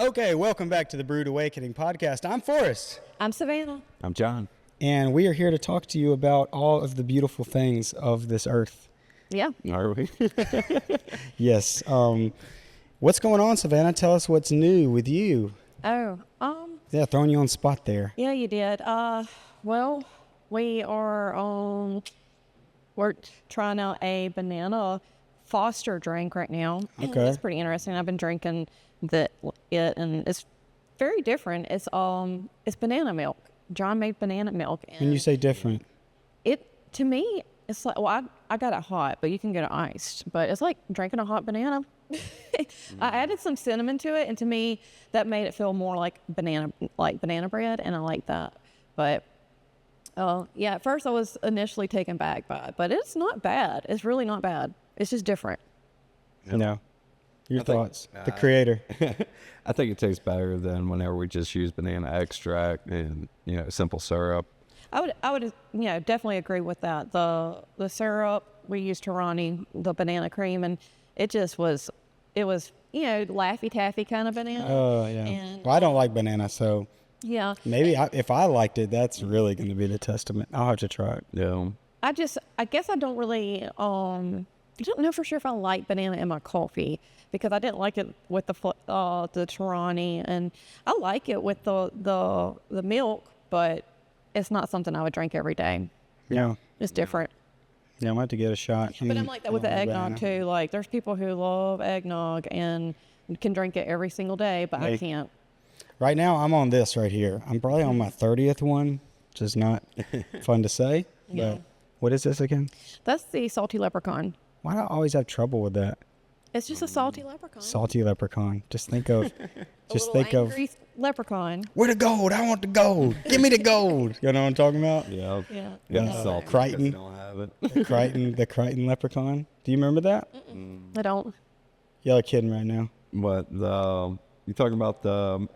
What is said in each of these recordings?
Okay, welcome back to the Brewed Awakening Podcast. I'm Forrest. I'm Savannah. I'm John. And we are here to talk to you about all of the beautiful things of this earth. Yeah. Are we? Yes. What's going on, Savannah? Tell us what's new with you. Oh, Yeah, throwing you on the spot there. yeah, you did. Well, we are we're trying out a banana Foster drink right now. Okay. It's pretty interesting. I've been drinking and it's very different. It's banana milk. John made banana milk. And When you say different, to me, it's like, well, I got it hot, but you can get it iced. But it's like drinking a hot banana. I added some cinnamon to it, and to me, that made it feel more like banana bread, and I like that. But yeah, at first I was initially taken back by it, but it's not bad. It's really not bad. It's just different. no. Your thoughts, the I- creator. I think it tastes better than whenever we just use banana extract and, simple syrup. I would definitely agree with that. The syrup, we used Tarani, the banana cream, and it was Laffy Taffy kind of banana. Oh, yeah. And, Well, I don't like banana, so yeah. maybe if I liked it, that's really going to be the testament. I'll have to try it. Yeah. I guess I don't really, I don't know for sure if I like banana in my coffee because I didn't like it with the Tarani, and I like it with the milk, but it's not something I would drink every day. Yeah. It's different. Yeah, I'm going to have to get a shot. But I'm like that with the eggnog too. Like there's people who love eggnog and can drink it every single day, but I can't. Right now, I'm on this right here. I'm probably on my 30th one, which is not fun to say. Yeah. But what is this again? That's the salty leprechaun. Why do I always have trouble with that? It's just a salty leprechaun. Salty leprechaun. Just think of, Leprechaun. where the gold? I want the gold. Give me the gold. You know what I'm talking about? Yeah. Yeah. Yeah. Uh, Salt. Crichton. Don't have it. The Crichton leprechaun. Do you remember that? I don't. Y'all are kidding right now. What you talking about the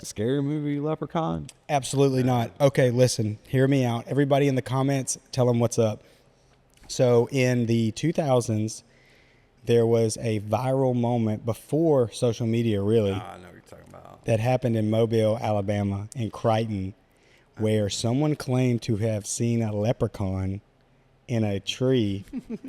scary movie Leprechaun? Absolutely not. Okay, listen, hear me out. Everybody in the comments, tell them what's up. So in the 2000s, there was a viral moment before social media, really, I know what you're talking about. that happened in Mobile, Alabama, in Crichton, where someone claimed to have seen a leprechaun in a tree,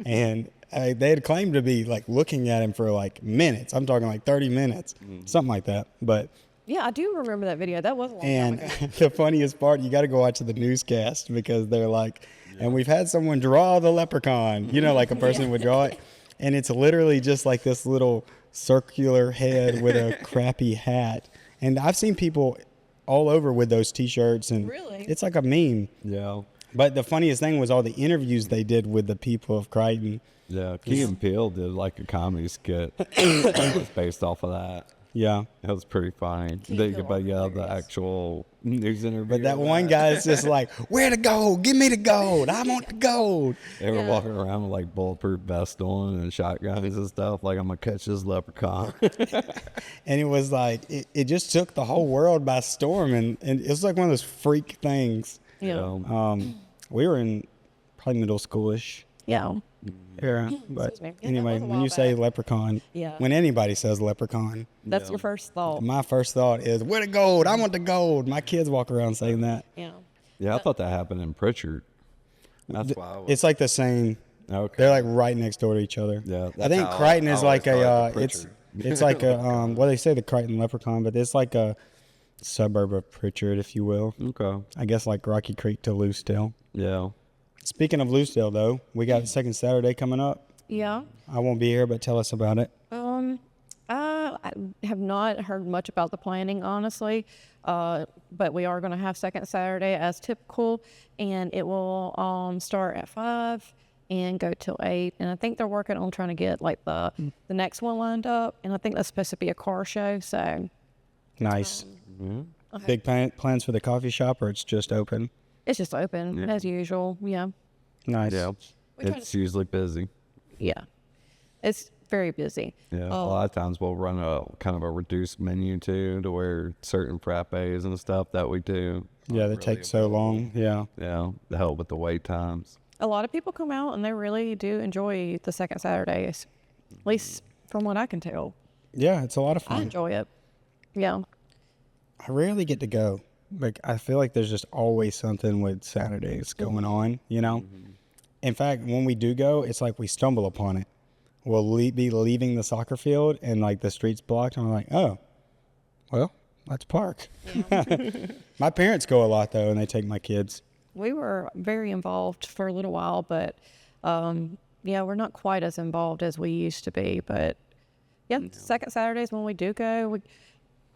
and they had claimed to be looking at him for minutes. I'm talking 30 minutes, something like that. But Yeah, I do remember that video. That was a long time and ago. the funniest part, you got to go watch the newscast because they're and we've had someone draw the leprechaun, like a person would draw it. And it's literally just like this little circular head with a crappy hat. And I've seen people all over with those T-shirts, and Really? it's like a meme. Yeah. But the funniest thing was all the interviews they did with the people of Crichton. Yeah. Key and Peele did a comedy skit that was based off of that. Yeah. That was pretty funny. Peele But yeah, are the hilarious. actual news interview. But that of one guy is just like, where the gold? Give me the gold. I want the gold. They were Yeah. walking around with bulletproof vests on and shotguns and stuff. I'm gonna catch this leprechaun. And it was it just took the whole world by storm. And it was like one of those freak things. Yeah. We were in probably middle schoolish Yeah. era. But Excuse me. Yeah, that anyway, was a when while you say back. leprechaun, Yeah. when anybody says leprechaun, That's Yeah. your first thought. my first thought is, where the gold? I want the gold. My kids walk around saying that. Yeah. Yeah, I thought that happened in Pritchard. That's why I was. It's like the same. Okay. They're right next door to each other. Yeah, I that's think how Crichton I is always like a thought of it's like a well, they say the Crichton leprechaun, but it's like a suburb of Pritchard, if you will. Okay. I guess like Rocky Creek to Loosedale. Yeah. Speaking of Loosedale, though, we got second Saturday coming up. Yeah. I won't be here, but tell us about it. I have not heard much about the planning, honestly, but we are going to have second Saturday as typical, and it will start at 5 and go till 8. And I think they're working on trying to get the next one lined up, and I think that's supposed to be a car show. So Nice. Mm-hmm. Big plans for the coffee shop, or it's just open? it's just open Yeah. as usual. Yeah, Nice. Yeah. We try It's usually busy. yeah, it's very busy. Yeah. Oh. A lot of times we'll run a kind of a reduced menu too, to where certain frappes and stuff that we do. Yeah, aren't they take really so long. Yeah. Yeah, to help with the wait times. A lot of people come out and they really do enjoy the second Saturdays, at least from what I can tell. Yeah, it's a lot of I fun. enjoy it. Yeah. I rarely get to go. Like, I feel like there's just always something with Saturdays going on, you know? In fact, when we do go, it's like we stumble upon it. We'll be leaving the soccer field and like the street's blocked, and we're like, oh, well, let's park. My parents go a lot though, and they take my kids. We were very involved for a little while, but yeah, we're not quite as involved as we used to be. But yeah, second Saturdays when we do go,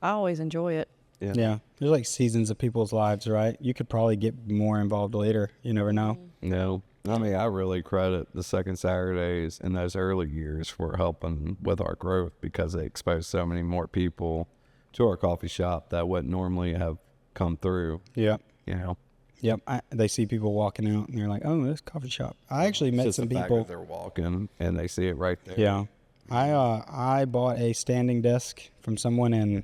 I always enjoy it. Yeah. There's like seasons of people's lives, right? You could probably get more involved later. You never know. No. I mean, I really credit the second Saturdays in those early years for helping with our growth because they exposed so many more people to our coffee shop that wouldn't normally have come through. Yeah. You know? Yep. They see people walking out and they're like, oh, this coffee shop. I actually met Just some the fact people. that they're walking and they see it right there. Yeah. I bought a standing desk from someone in,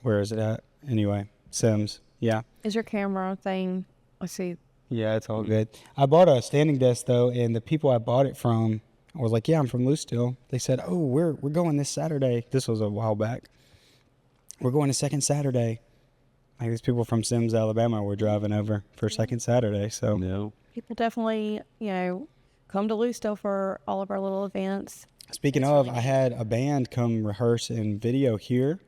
where is it at? Anyway, Sims. Yeah. Is your camera thing? I see. Yeah, it's all good. I bought a standing desk though, and the people I bought it from, I was like, yeah, I'm from Lucedale. They said, oh, we're going this Saturday. This was a while back. We're going to second Saturday. Like these people from Sims, Alabama were driving over for second Saturday. So No. People definitely, come to Lucedale for all of our little events. speaking of, I had a band come rehearse in video here,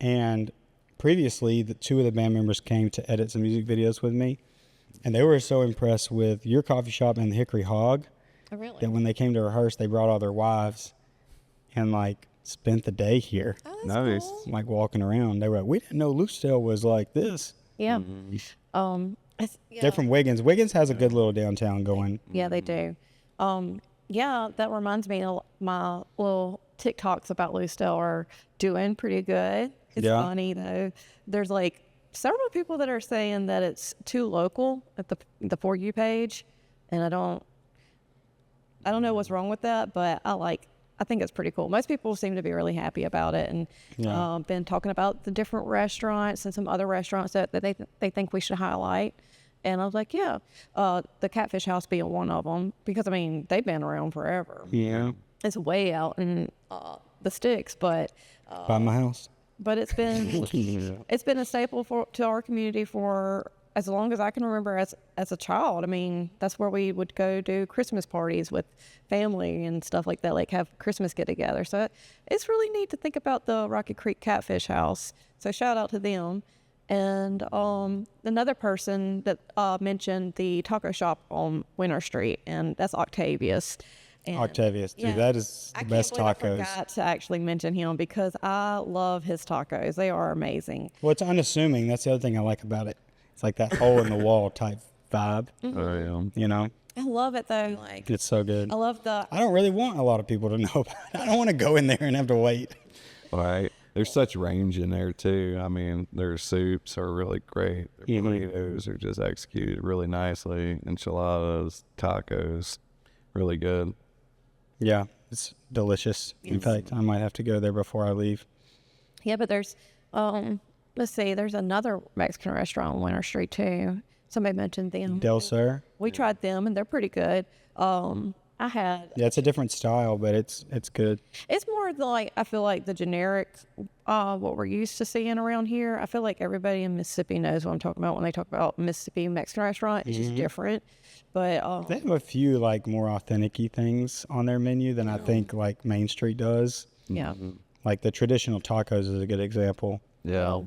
and previously the two of the band members came to edit some music videos with me, and they were so impressed with your coffee shop and the Hickory Hog Oh, really? that when they came to rehearse, they brought all their wives and like spent the day here, Oh, that's Nice. cool. like walking around. They were like, we didn't know Lucedale was like this. Yeah. They're from Wiggins. Wiggins has a good little downtown going. Yeah, they do. Yeah, that reminds me, my little TikToks about Lucedale are doing pretty good. It's Yeah. funny though. There's like several people that are saying that it's too local at the For You page, and I don't know what's wrong with that, but I think it's pretty cool. Most people seem to be really happy about it, and Yeah. been talking about the different restaurants and some other restaurants that they think we should highlight. And I was like, yeah, the Catfish House being one of them, because I mean they've been around forever. Yeah. It's way out in the sticks, but By my house. it's been it's been a staple to our community for as long as I can remember as a child. I mean, that's where we would go do Christmas parties with family and stuff like that, like have Christmas get together. So it's really neat to think about the Rocky Creek Catfish House. So shout out to them. And another person that mentioned the taco shop on Winter Street, and that's Octavius. And Octavius, dude, yeah. that is the I best can't believe tacos. I forgot to actually mention him because I love his tacos. They are amazing. Well, it's unassuming. That's the other thing I like about it. It's like that hole in the wall type vibe, Oh, yeah. you know? I love it though. Like It's so good. I love the I don't really want a lot of people to know about it. I don't want to go in there and have to wait. All right. There's such range in there too. I mean, their soups are really great. Their burritos are just executed really nicely. Enchiladas, tacos, really good. Yeah, it's delicious. In fact, I might have to go there before I leave. yeah, but there's let's see, there's another Mexican restaurant on Winter Street too. Somebody mentioned them. Del Sur. We tried them and they're pretty good. Yeah, it's a different style, but it's good. it's more like I feel like the generic what we're used to seeing around here. I feel like everybody in Mississippi knows what I'm talking about when they talk about Mississippi Mexican restaurant. It's just different. But They have a few like more authentic-y things on their menu than I think like Main Street does. yeah. Like the traditional tacos is a good example. Yeah.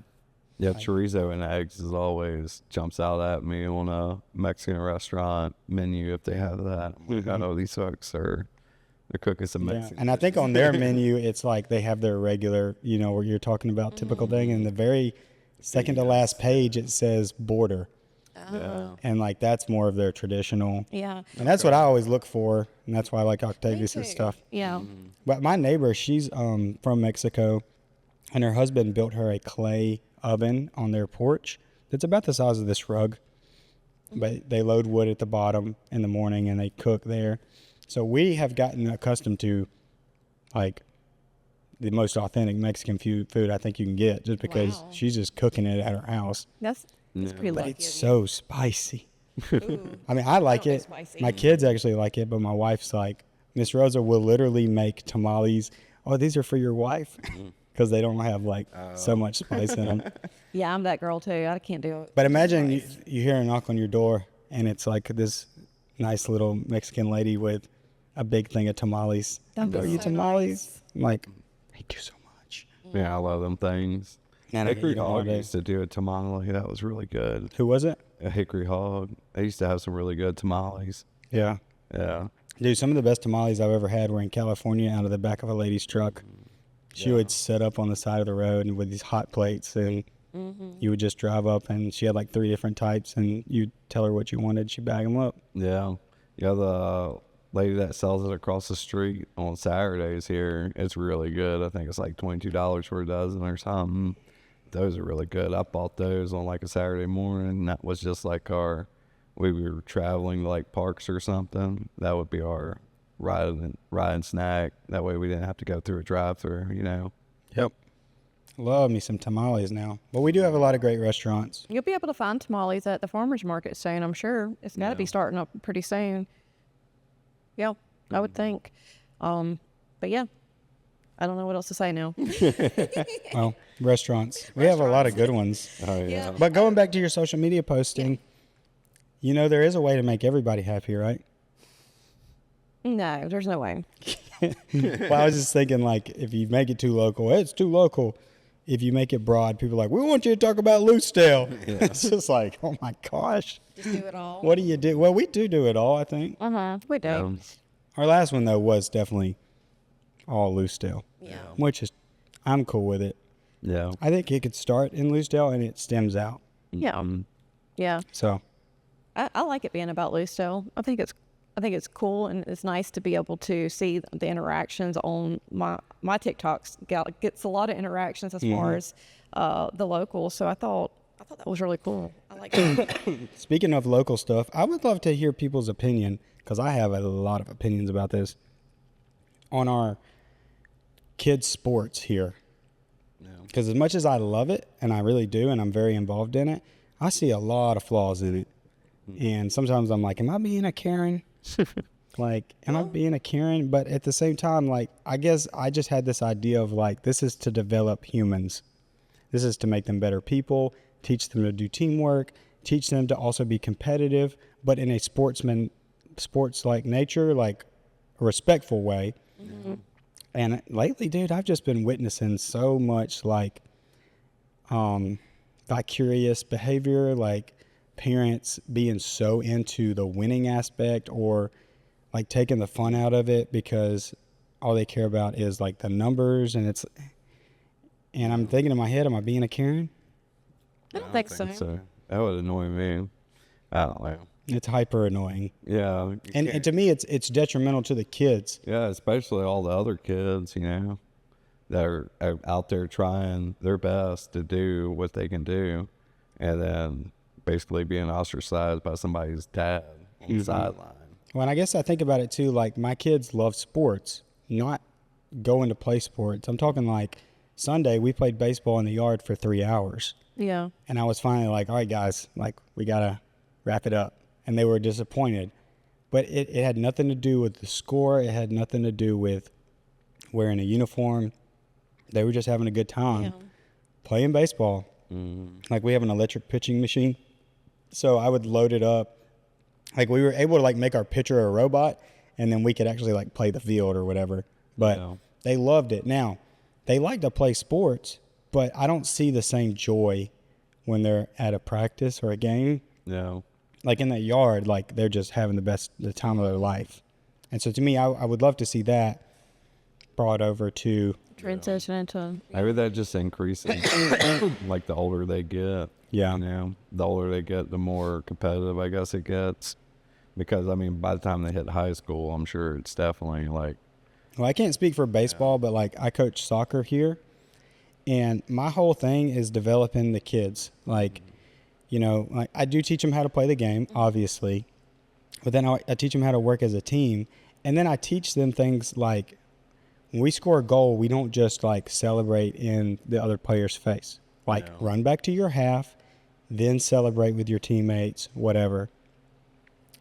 Yeah, chorizo and eggs is always jumps out at me on a Mexican restaurant menu if they have that. I know these folks they're cooking some Yeah. Mexican. And I think on their menu, it's like they have their regular, where you're talking about typical thing. And the very second to last page, it says border. Yeah. And like that's more of their traditional. Yeah. And that's what I always look for. And that's why I like Octavius' stuff. Yeah. But my neighbor, she's from Mexico. And her husband built her a clay oven on their porch that's about the size of this rug. But they load wood at the bottom in the morning and they cook there. So we have gotten accustomed to like the most authentic Mexican food I think you can get just because Wow. she's just cooking it at her house. That's pretty But lucky. it's of so spicy. you. I mean, I like don't like it. spicy. My kids actually like it, but my wife's like, Miss Rosa will literally make tamales oh, these are for your wife, because they don't have like so much spice in them. Yeah, I'm that girl too. I can't do it. But imagine you hear a knock on your door, and it's like this nice little Mexican lady with a big thing of tamales. That'd be Are you so tamales? I'm like, thank you so much. Yeah, I love them things. Man, I get Hickory you all Hog day. used to do a tamale. That was really good. Who was it? A Hickory Hog. They used to have some really good tamales. Yeah. Yeah. Dude, some of the best tamales I've ever had were in California out of the back of a lady's truck. She would set up on the side of the road and with these hot plates, and you would just drive up, and she had like 3 different types, and you'd tell her what you wanted. She'd bag them up. Yeah. Yeah, the lady that sells it across the street on Saturdays here, it's really good. I think it's like $22 for a dozen or something. Those are really good. I bought those on like a Saturday morning. That was just like we were traveling to like parks or something. That would be our ride snack. That way we didn't have to go through a drive-through, you know. Yep. Love me some tamales now. But we do have a lot of great restaurants. You'll be able to find tamales at the farmer's market soon, I'm sure. It's got to be starting up pretty soon. Yeah, I would think. But yeah, I don't know what else to say now. Well, restaurants. We have a lot of good ones. Oh, yeah. But going back to your social media posting, you know, there is a way to make everybody happy, right? No, there's no way. Well, I was just thinking, like, if you make it too local, it's too local. If you make it broad, people are like, we want you to talk about Loosedale. It's just like, oh my gosh. Just do it all. What do you do? Well, we do it all, I think. We do. Our last one, though, was definitely all Loosedale. Yeah. Which is, I'm cool with it. Yeah. I think it could start in Loosedale and it stems out. Yeah. Yeah. So, I like it being about Loosedale. I think it's cool, and it's nice to be able to see the interactions on my TikToks. Gets a lot of interactions as far as the locals. So I thought that was really cool. I like it. speaking of local stuff, I would love to hear people's opinion, because I have a lot of opinions about this, on our kids' sports here. Because as much as I love it, and I really do, and I'm very involved in it, I see a lot of flaws in it. And sometimes I'm like, am I being a Karen? Like, am I being a Karen? But at the same time, like, I guess I just had this idea of like, this is to develop humans. This is to make them better people, teach them to do teamwork, teach them to also be competitive, but in a sports-like nature, like a respectful way. And lately, dude, I've just been witnessing so much like vicarious behavior, like parents being so into the winning aspect or like taking the fun out of it because all they care about is like the numbers, and I'm thinking in my head, am I being a Karen? I don't think so. That would annoy me. I don't know. It's hyper annoying. Yeah. And to me, it's detrimental to the kids. Yeah, especially all the other kids, you know, that are out there trying their best to do what they can do, and then basically being ostracized by somebody's dad on the sideline. Well, and I guess I think about it too, like my kids love sports, not going to play sports. I'm talking like Sunday, we played baseball in the yard for 3 hours. Yeah. And I was finally like, all right, guys, like we got to wrap it up. And they were disappointed. But it had nothing to do with the score. It had nothing to do with wearing a uniform. They were just having a good time playing baseball. Like we have an electric pitching machine. So I would load it up. Like we were able to like make our pitcher a robot, and then we could actually like play the field or whatever. But they loved it. Now, they like to play sports, but I don't see the same joy when they're at a practice or a game. Yeah. Like in that yard, like they're just having the time of their life. And so to me, I would love to see that brought over to Transition into. Maybe that just increases like the older they get. Yeah. You know, the older they get, the more competitive I guess it gets. Because I mean, by the time they hit high school, I'm sure it's definitely like. Well, I can't speak for baseball, but like I coach soccer here, and my whole thing is developing the kids. Like, you know, like I do teach them how to play the game, obviously, but then I teach them how to work as a team. And then I teach them things like when we score a goal, we don't just like celebrate in the other player's face. Like run back to your half, then celebrate with your teammates, whatever.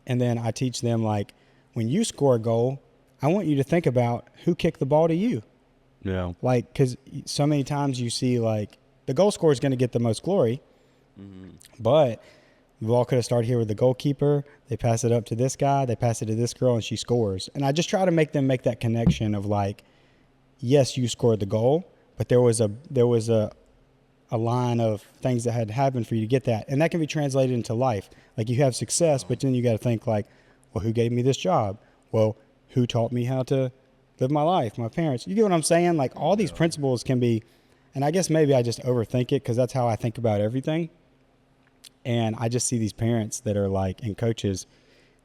And then I teach them like when you score a goal, I want you to think about who kicked the ball to you. Yeah. Like, because so many times you see, like, the goal scorer is going to get the most glory, but the ball could have started here with the goalkeeper. They pass it up to this guy. They pass it to this girl, and she scores. And I just try to make them make that connection of, like, yes, you scored the goal, but there was a line of things that had to happen for you to get that. And that can be translated into life. Like, you have success, but then you got to think, like, well, who gave me this job? Well, who taught me how to live my life? My parents. You get what I'm saying? Like, all these principles can be, and I guess maybe I just overthink it because that's how I think about everything. And I just see these parents that are like, and coaches,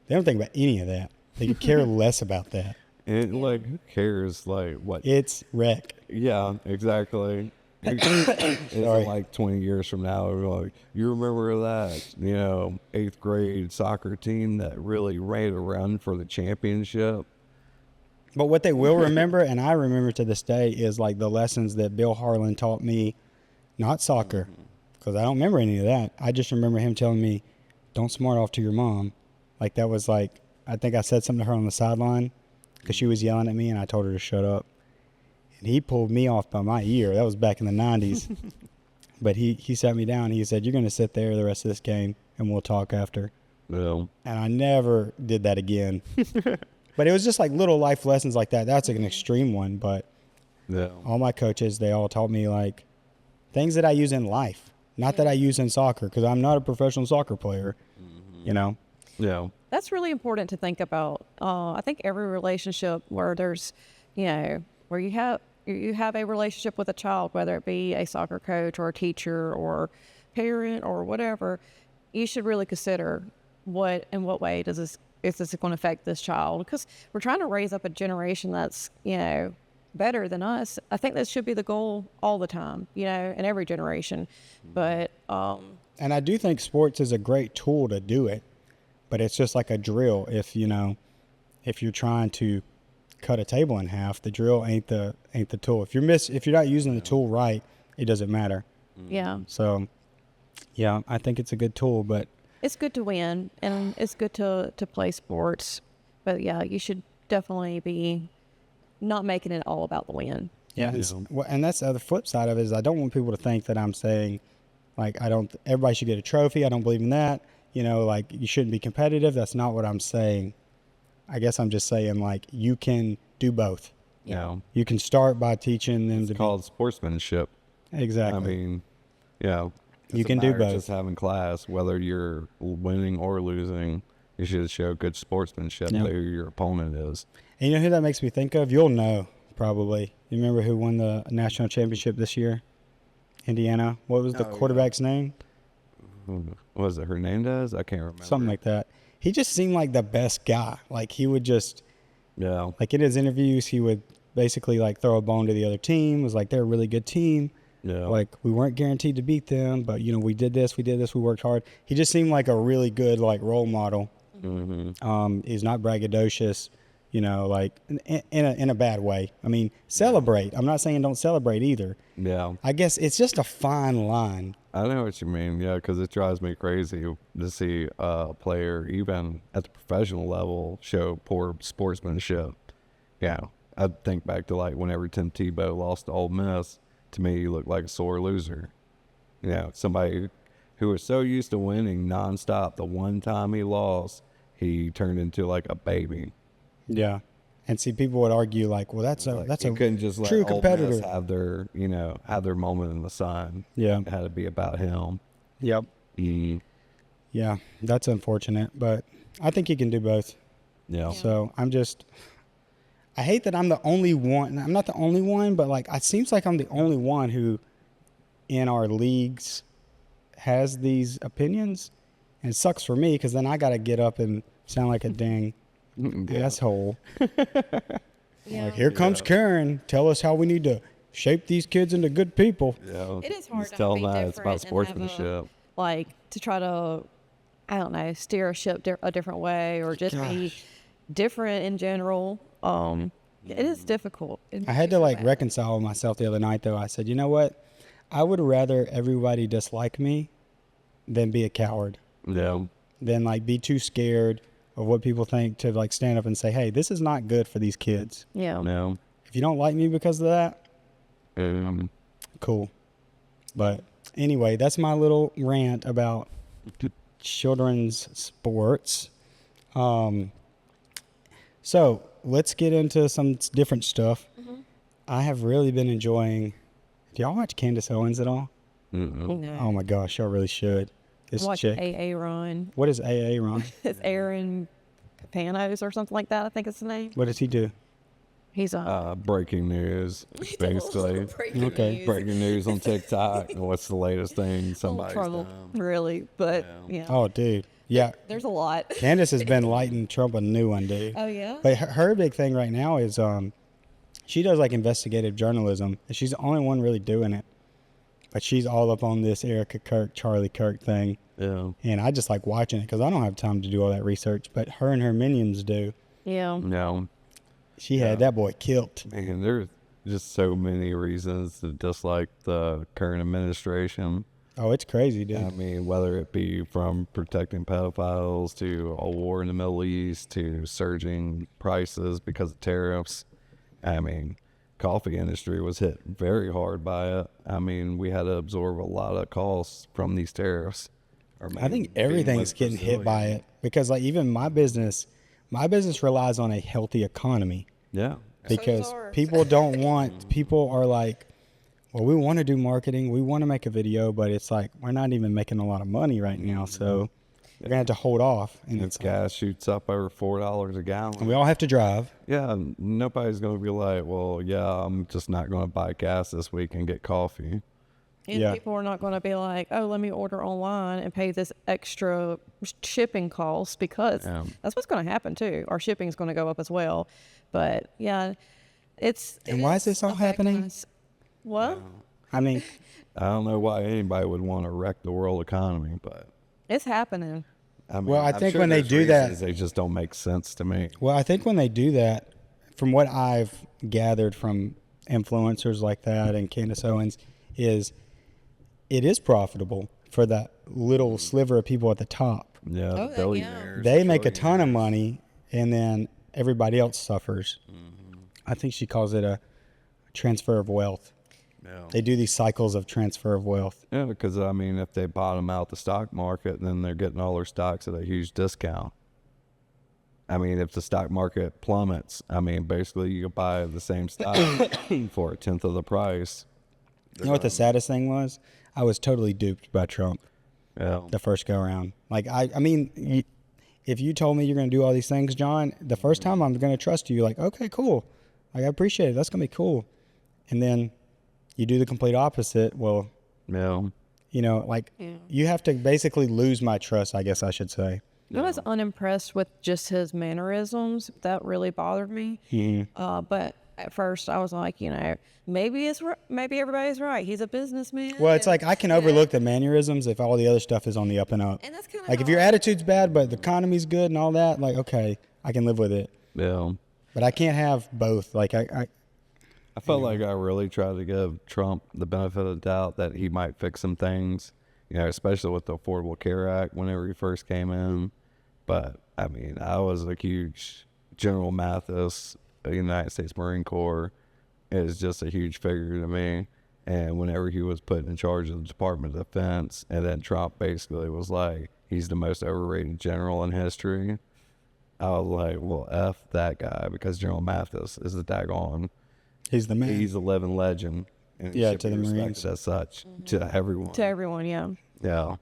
they don't think about any of that. They could care less about that. And like, who cares? Like, what? It's wreck. Yeah, exactly. It's like 20 years from now, we're like, you remember that, 8th grade soccer team that really made a run for the championship? But what they will remember, and I remember to this day, is like the lessons that Bill Harlan taught me, not soccer, because I don't remember any of that. I just remember him telling me, don't smart off to your mom. Like, that was like, I think I said something to her on the sideline because she was yelling at me, and I told her to shut up. And he pulled me off by my ear. That was back in the 90s. But he sat me down. He said, you're going to sit there the rest of this game, and we'll talk after. Yeah. And I never did that again. But it was just like little life lessons like that. That's like an extreme one. But Yeah. all my coaches, they all taught me like things that I use in life. Not that I use in soccer, because I'm not a professional soccer player, Yeah. That's really important to think about. I think every relationship where there's, where you have a relationship with a child, whether it be a soccer coach or a teacher or parent or whatever, you should really consider in what way is this going to affect this child? Because we're trying to raise up a generation that's, better than us. I think that should be the goal all the time, in every generation. But And I do think sports is a great tool to do it, but it's just like a drill. If you're trying to cut a table in half, the drill ain't the tool. If you're not using the tool right, it doesn't matter. yeah, So yeah, I think it's a good tool, but it's good to win and it's good to play sports. But yeah, you should definitely be not making it all about the win. yeah, and that's the other flip side of it is I don't want people to think that I'm saying like everybody should get a trophy. I don't believe in that. Like you shouldn't be competitive. That's not what I'm saying. I guess I'm just saying like you can do both. Yeah. You can start by teaching them It's called sportsmanship. Exactly. I mean, yeah. You can do both. Just having class, whether you're winning or losing, you should show good sportsmanship to who your opponent is. And you know who that makes me think of? You'll know, probably. You remember who won the national championship this year? Indiana. What was the quarterback's name? What was it, Hernandez? I can't remember. Something like that. He just seemed like the best guy. Like, he would just, Yeah. like, in his interviews, he would basically, like, throw a bone to the other team. It was like, they're a really good team. Yeah. Like, we weren't guaranteed to beat them, but, we did this, we worked hard. He just seemed like a really good, like, role model. Mm-hmm. He's not braggadocious, like in a bad way. I mean, celebrate. I'm not saying don't celebrate either. Yeah. I guess it's just a fine line. I know what you mean. Yeah, because it drives me crazy to see a player, even at the professional level, show poor sportsmanship. Yeah. I think back to like whenever Tim Tebow lost to Ole Miss, to me, he looked like a sore loser. Somebody who was so used to winning nonstop. The one time he lost, he turned into like a baby. Yeah. And see, people would argue like, well, that's a couldn't just let true Ole competitor Miss have their have their moment in the sun. Yeah. It had to be about him. Yep. Mm. Yeah, that's unfortunate, but I think he can do both. Yeah. So I hate that I'm the only one. I'm not the only one, but like it seems like I'm the only one who in our leagues has these opinions, and it sucks for me because then I got to get up and sound like a dang asshole. Yeah. Like, here comes Karen. Tell us how we need to shape these kids into good people. Yeah. It is hard Just to tell be them that it's about different and have sportsmanship. like to try to, I don't know, steer a ship a different way or just be different in general. It is difficult. I had to like reconcile with myself the other night though. I said, you know what? I would rather everybody dislike me than be a coward. Yeah. Than like be too scared of what people think to like stand up and say, hey, this is not good for these kids. Yeah. No. If you don't like me because of that, Cool. But anyway, that's my little rant about children's sports. So let's get into some different stuff. I have really been enjoying. Do y'all watch Candace Owens at all? No. Oh my goch, y'all really should. This Watch chick. AA Ron. What is AA, Ron? It's Aaron Panos or something like that, I think it's the name. What does he do? He's on. Breaking news, basically. Okay. Breaking news on TikTok. What's the latest thing somebody's trouble, done? really. But, yeah. Oh, dude. Yeah. There's a lot. Candace has been lighting Trump a new one, dude. Oh, yeah? But her big thing right now is she does like investigative journalism. And she's the only one really doing it. But she's all up on this Erica Kirk, Charlie Kirk thing. Yeah. And I just like watching it because I don't have time to do all that research. But her and her minions do. Yeah. No. She had that boy killed. Man, there's just so many reasons to dislike the current administration. Oh, it's crazy, dude. I mean, whether it be from protecting pedophiles to a war in the Middle East to surging prices because of tariffs. I mean, coffee industry was hit very hard by it. I mean, we had to absorb a lot of costs from these tariffs. I think everything's getting hit by it because like even my business relies on a healthy economy. Yeah. Because people don't want, people are like, well, we want to do marketing. We want to make a video, but it's like, we're not even making a lot of money right now. So we're going to have to hold off. And If gas shoots up over $4 a gallon. And we all have to drive. Yeah, nobody's going to be like, well, yeah, I'm just not going to buy gas this week and get coffee. And Yeah. people are not going to be like, oh, let me order online and pay this extra shipping cost because that's what's going to happen too. Our shipping is going to go up as well. But yeah, And why is this all happening? us. Well, I mean, I don't know why anybody would want to wreck the world economy, but it's happening. I mean, Well, I I'm think sure when they there's do that- reasons, they just don't make sense to me. well, I think when they do that, from what I've gathered from influencers like that and Candace Owens, is it is profitable for that little sliver of people at the top. Yeah, Oh, yeah. billionaires. They make a ton of money, and then everybody else suffers. I think she calls it a transfer of wealth. Yeah. They do these cycles of transfer of wealth. Yeah, because I mean, if they bottom out the stock market, then they're getting all their stocks at a huge discount. I mean, if the stock market plummets, I mean, basically you could buy the same stock for a tenth of the price. You know what the saddest thing was? I was totally duped by Trump Yeah. the first go around. Like, I mean, if you told me you're going to do all these things, John, the first time I'm going to trust you. Like, okay, cool. Like, I appreciate it. That's going to be cool. And then you do the complete opposite. Well, Yeah. you know, like Yeah. you have to basically lose my trust, I guess I should say. I was unimpressed with just his mannerisms. That really bothered me. But at first, I was like, you know, maybe everybody's right. He's a businessman. Well, it's and- like I can overlook the mannerisms if all the other stuff is on the up and up. And that's kind of Like if your attitude's bad, but the economy's good and all that, like, okay, I can live with it. Yeah. But I can't have both. Like I felt like I really tried to give Trump the benefit of the doubt that he might fix some things, you know, especially with the Affordable Care Act whenever he first came in. But, I mean, I was a huge General Mathis, the United States Marine Corps, is just a huge figure to me. And whenever he was put in charge of the Department of Defense, and then Trump basically was like, he's the most overrated general in history, I was like, well, F that guy, because General Mathis is the daggone. he's the man. He's a living legend. And he Yeah, should to be the respected Marines. as such, to everyone. to everyone, yeah. Yeah.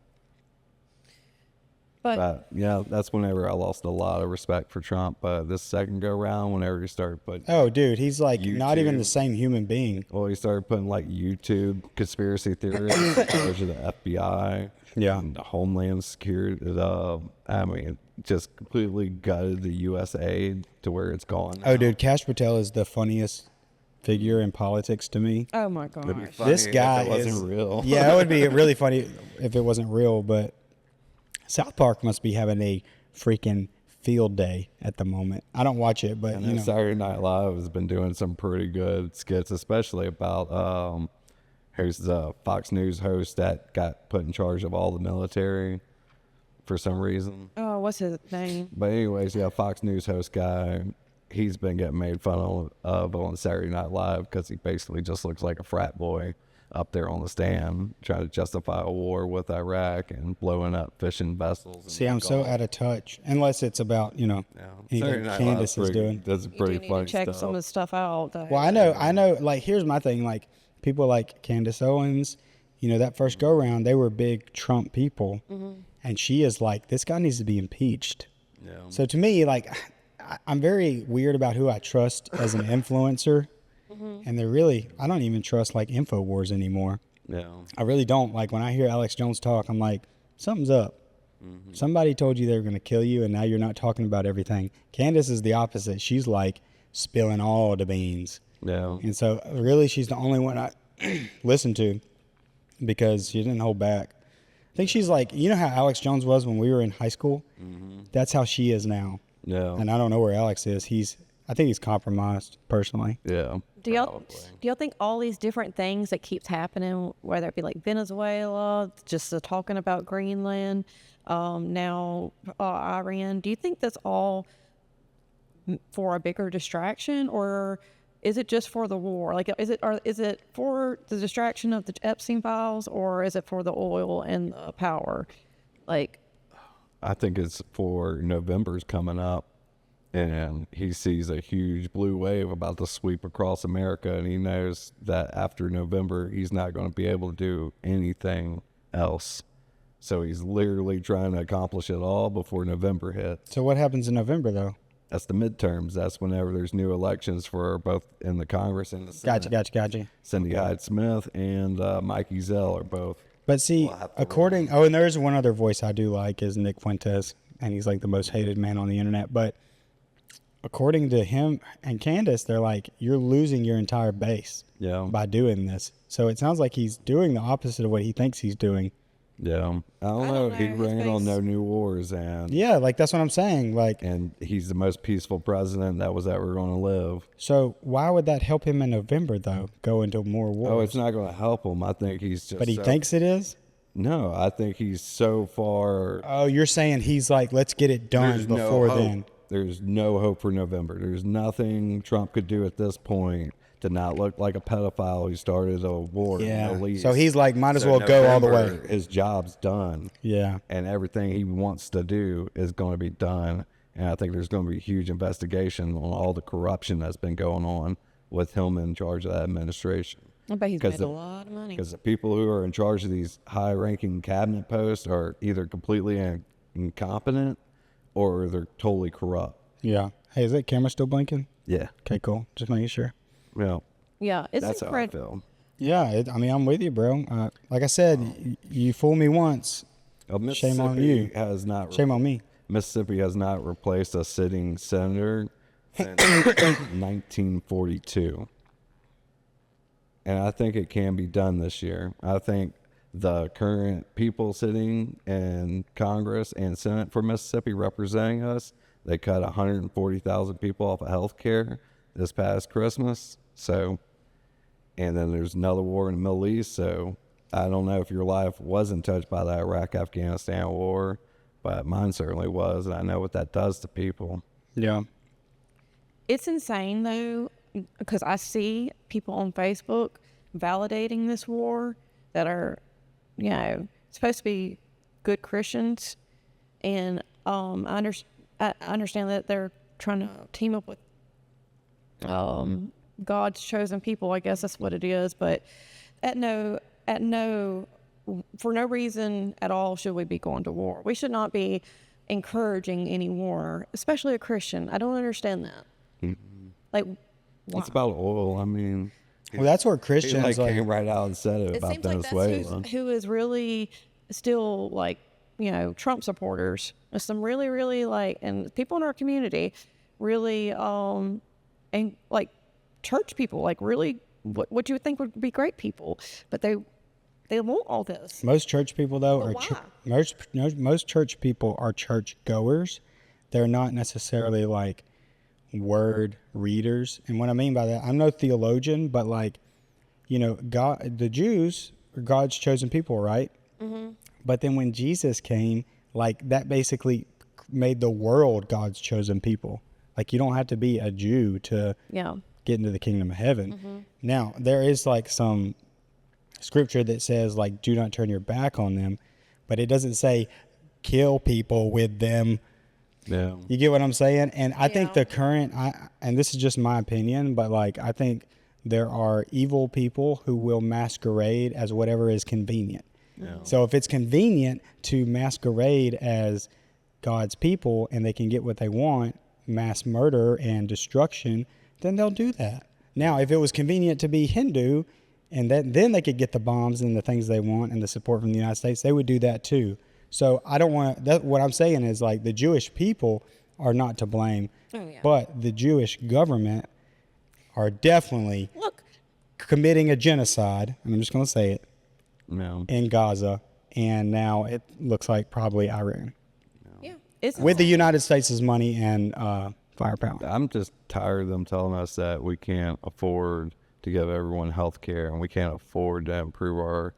But Yeah, that's whenever I lost a lot of respect for Trump. But this second go round, whenever he started putting, Oh, dude, he's like not even YouTube. the same human being. well, he started putting like YouTube conspiracy theories, charge of the FBI, Yeah. and the Homeland Security. I mean, just completely gutted the U.S. aid to where it's gone. Oh, dude, Kash Patel is the funniest figure in politics to me. oh my gosh, This guy if it wasn't is real. Yeah, it would be really funny if it wasn't real. But South Park must be having a freaking field day at the moment. I don't watch it, but And you then know, Saturday Night Live has been doing some pretty good skits, especially about who's the Fox News host that got put in charge of all the military for some reason. oh, what's his name? But anyways, yeah, Fox News host guy, he's been getting made fun of on Saturday Night Live because he basically just looks like a frat boy up there on the stand trying to justify a war with Iraq and blowing up fishing vessels. See, I'm so out of touch, unless it's about, anything Candace is doing. That's You pretty do need funny to check stuff. some of the stuff out. Though. Well, I know, like, here's my thing, like, people like Candace Owens, that first go-round, they were big Trump people, and she is like, this guy needs to be impeached. Yeah. So to me, like, I'm very weird about who I trust as an influencer, and I don't even trust, like, InfoWars anymore. Yeah. I really don't. Like, when I hear Alex Jones talk, I'm like, something's up. Somebody told you they were going to kill you, and now you're not talking about everything. Candace is the opposite. She's, like, spilling all the beans. Yeah. And so, really, she's the only one I listen to because she didn't hold back. I think she's like, how Alex Jones was when we were in high school? That's how she is now. Yeah. And I don't know where Alex is. I think he's compromised, personally. Yeah. Do y'all think all these different things that keeps happening, whether it be like Venezuela, just the talking about Greenland, now Iran, do you think that's all for a bigger distraction, or is it just for the war? Like, is it for the distraction of the Epstein files, or is it for the oil and the power? Like, I think it's for November's coming up, and he sees a huge blue wave about to sweep across America, and he knows that after November, he's not going to be able to do anything else. So he's literally trying to accomplish it all before November hits. So what happens in November, though? That's the midterms. That's whenever there's new elections for both in the Congress and the Senate. Gotcha. Cindy Hyde-Smith and Mike Ezell are both. But see, and there's one other voice I do like is Nick Fuentes, and he's like the most hated man on the internet. But according to him and Candace, they're like, you're losing your entire base by doing this. So it sounds like he's doing the opposite of what he thinks he's doing. Yeah. I don't know. He ran on no new wars, and yeah, like that's what I'm saying. Like, and he's the most peaceful president that was ever going to live. So why would that help him in November, though? Go into more wars? Oh, it's not going to help him. I think he's just. But he thinks it is? No, I think he's so far. Oh, you're saying he's like, let's get it done before then. There's no hope for November. There's nothing Trump could do at this point to not look like a pedophile who started a war. Yeah. In So he's like, might as well go all the way. His job's done. Yeah. And everything he wants to do is going to be done. And I think there's going to be a huge investigation on all the corruption that's been going on with him in charge of that administration. I bet he's made a lot of money. Because the people who are in charge of these high-ranking cabinet posts are either completely incompetent or they're totally corrupt. Yeah. Hey, is that camera still blinking? Yeah. Okay, cool. Just making sure. Yeah, it's that's how I feel. Yeah, I'm with you, bro. Like I said, you fool me once. Shame on you. Shame on me. Mississippi has not replaced a sitting senator since 1942. And I think it can be done this year. I think the current people sitting in Congress and Senate for Mississippi representing us, they cut 140,000 people off of health care this past Christmas. So, and then there's another war in the Middle East. So I don't know if your life wasn't touched by the Iraq-Afghanistan war, but mine certainly was. And I know what that does to people. Yeah. It's insane, though, because I see people on Facebook validating this war that are, supposed to be good Christians. And I understand that they're trying to team up with God's chosen people. I guess that's what it is. But for no reason at all should we be going to war. We should not be encouraging any war, especially a Christian. I don't understand that. Mm-hmm. Like, it's about oil. I mean, well, that's where Christians he came right out and said it about Venezuela. Like that's who is really still like, Trump supporters. Some really, really and people in our community really, and like church people, like really what you would think would be great people, but they want all this. Most church people, though, But most church people are church goers. They're not necessarily like word readers. And what I mean by that, I'm no theologian, but God, the Jews are God's chosen people, right? Mm-hmm. But then when Jesus came, that basically made the world God's chosen people. Like, you don't have to be a Jew to Yeah. get into the kingdom of heaven. Now, there is like some scripture that says like, do not turn your back on them, but it doesn't say kill people with them. Yeah. You get what I'm saying? And I think Yeah. the current, and this is just my opinion, but like, I think there are evil people who will masquerade as whatever is convenient. Yeah. So if it's convenient to masquerade as God's people and they can get what they want, mass murder and destruction, then they'll do that. Now, if it was convenient to be Hindu and then they could get the bombs and the things they want and the support from the United States, they would do that too. So I don't want that. What I'm saying is like the Jewish people are not to blame, but the Jewish government are definitely committing a genocide. And I'm just going to say it Yeah. in Gaza. And now it looks like probably Iran It's with the United States' money and firepower. I'm just tired of them telling us that we can't afford to give everyone health care and we can't afford to improve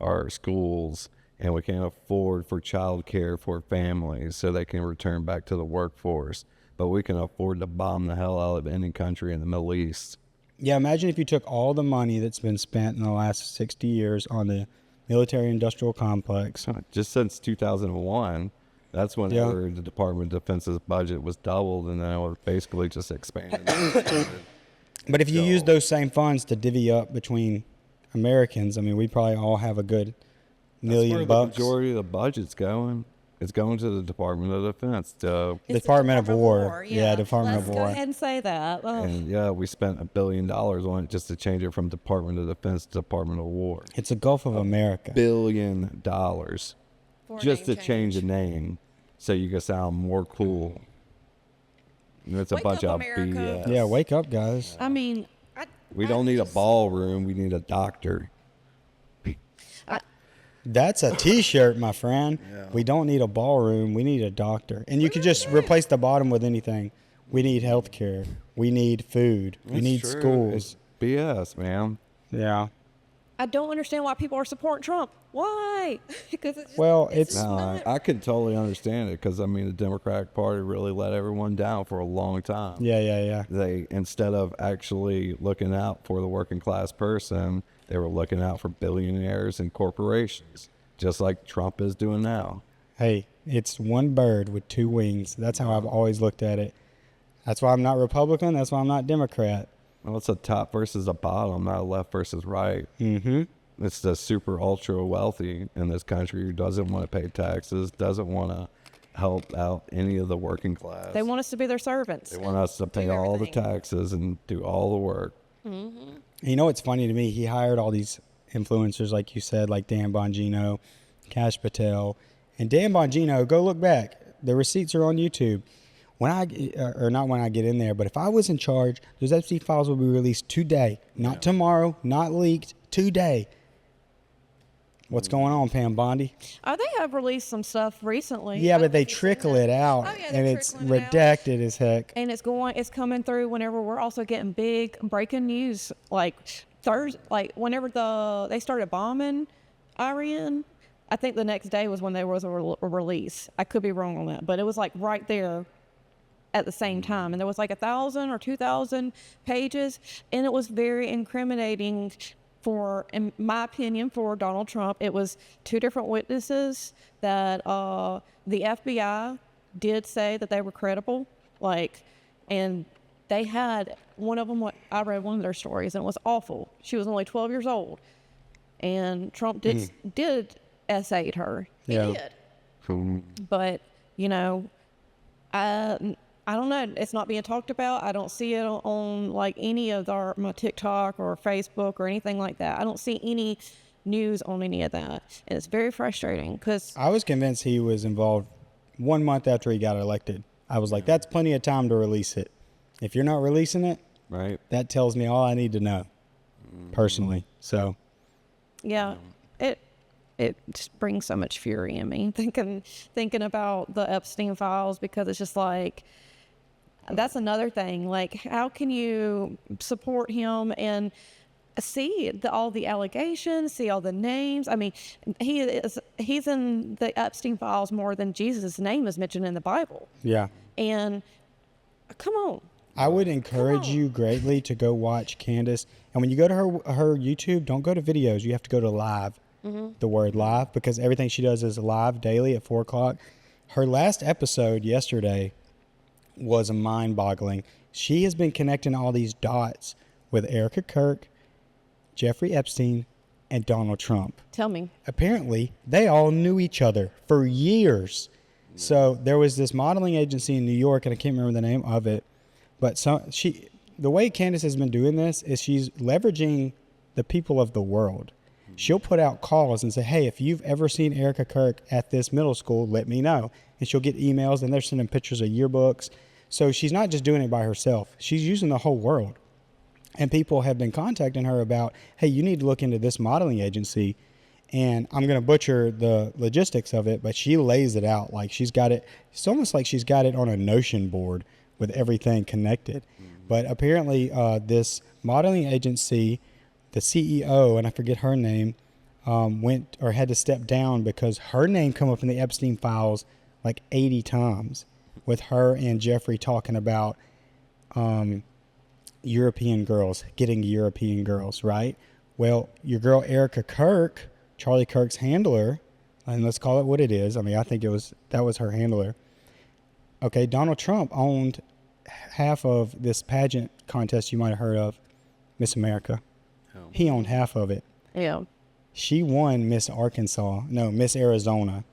our schools and we can't afford for child care for families so they can return back to the workforce. But we can afford to bomb the hell out of any country in the Middle East. Yeah, imagine if you took all the money that's been spent in the last 60 years on the military-industrial complex. Just since 2001, that's when the Department of Defense's budget was doubled, and then it was basically just expanded. But if you use those same funds to divvy up between Americans, I mean, we probably all have a good $1,000,000 bucks. The majority of the budget's going. It's going to the Department of Defense. Department of War. Yeah, Department of Let's War. go ahead and say that. Oh. And yeah, we spent $1 billion on it just to change it from Department of Defense to Department of War. It's a Gulf of America. $1 billion For a just to name change a name so you can sound more cool. And it's a Wake bunch up, of America. BS. Yeah, wake up, guys. I mean, We don't need a ballroom. We need a doctor. That's a T-shirt, my friend. We don't need a ballroom. We need a doctor. And you could just replace the bottom with anything. We need health care. We need food. We It's need true. schools. It's BS, man. Yeah. I don't understand why people are supporting Trump. Why? Because it's Well, it's No, not- I could totally understand it because I mean the Democratic Party really let everyone down for a long time. yeah. They instead of actually looking out for the working class person, they were looking out for billionaires and corporations, just like Trump is doing now. Hey, it's one bird with two wings. That's how I've always looked at it. That's why I'm not Republican. That's why I'm not Democrat. Well, it's a top versus a bottom, not a left versus right. Mm-hmm. It's the super ultra wealthy in this country who doesn't want to pay taxes, doesn't want to help out any of the working class. They want us to be their servants. They want us to pay all the everything. taxes and do all the work. You know what's funny to me? He hired all these influencers, like you said, like Dan Bongino, Cash Patel. And Dan Bongino, go look back. The receipts are on YouTube. Not when I get in there, but if I was in charge, those FC files will be released today. Not tomorrow, not leaked, today. What's going on, Pam Bondi? Oh, they have released some stuff recently. Yeah, I but don't they know if you've seen trickle that. it out, Oh, yeah, and they're it's trickling it out. redacted as heck. And it's coming through whenever we're also getting big breaking news, like Thursday, like whenever they started bombing Iran. I think the next day was when there was a release. I could be wrong on that, but it was like right there at the same time, and there was like 1,000 or 2,000 pages, and it was very incriminating in my opinion, for Donald Trump. It was two different witnesses that the FBI did say that they were credible, and they had one of them. I read one of their stories, and it was awful. She was only 12 years old, and Trump did essayed her. He Yeah. did. But I don't know. It's not being talked about. I don't see it on like any of my TikTok or Facebook or anything like that. I don't see any news on any of that, and it's very frustrating because I was convinced he was involved 1 month after he got elected. I was like, that's plenty of time to release it. If you're not releasing it, Right? that tells me all I need to know, personally. So, yeah, it just brings so much fury in me thinking about the Epstein files, because it's just like, that's another thing. Like, how can you support him and see all the allegations, see all the names? I mean, he's in the Epstein files more than Jesus' name is mentioned in the Bible. yeah. And Come on. I would encourage you greatly to go watch Candace. And when you go to her YouTube, don't go to videos. You have to go to live, the word live, because everything she does is live daily at 4 o'clock. Her last episode yesterday was mind-boggling. She has been connecting all these dots with Erica Kirk, Jeffrey Epstein, and Donald Trump. Tell me. Apparently, they all knew each other for years. So there was this modeling agency in New York, and I can't remember the name of it. But the way Candace has been doing this is she's leveraging the people of the world. She'll put out calls and say, hey, if you've ever seen Erica Kirk at this middle school, let me know. And she'll get emails, and they're sending pictures of yearbooks. So she's not just doing it by herself. She's using the whole world. And people have been contacting her about, hey, you need to look into this modeling agency. And I'm going to butcher the logistics of it, but she lays it out. Like she's got it. It's almost like she's got it on a Notion board with everything connected. But apparently this modeling agency, the CEO, and I forget her name, went or had to step down because her name come up in the Epstein files like 80 times with her and Jeffrey talking about European girls, getting European girls, right? Well, your girl Erica Kirk, Charlie Kirk's handler, and let's call it what it is. I mean, I think that was her handler. Okay, Donald Trump owned half of this pageant contest you might have heard of, Miss America. Oh. He owned half of it. Yeah. She won Miss Arizona.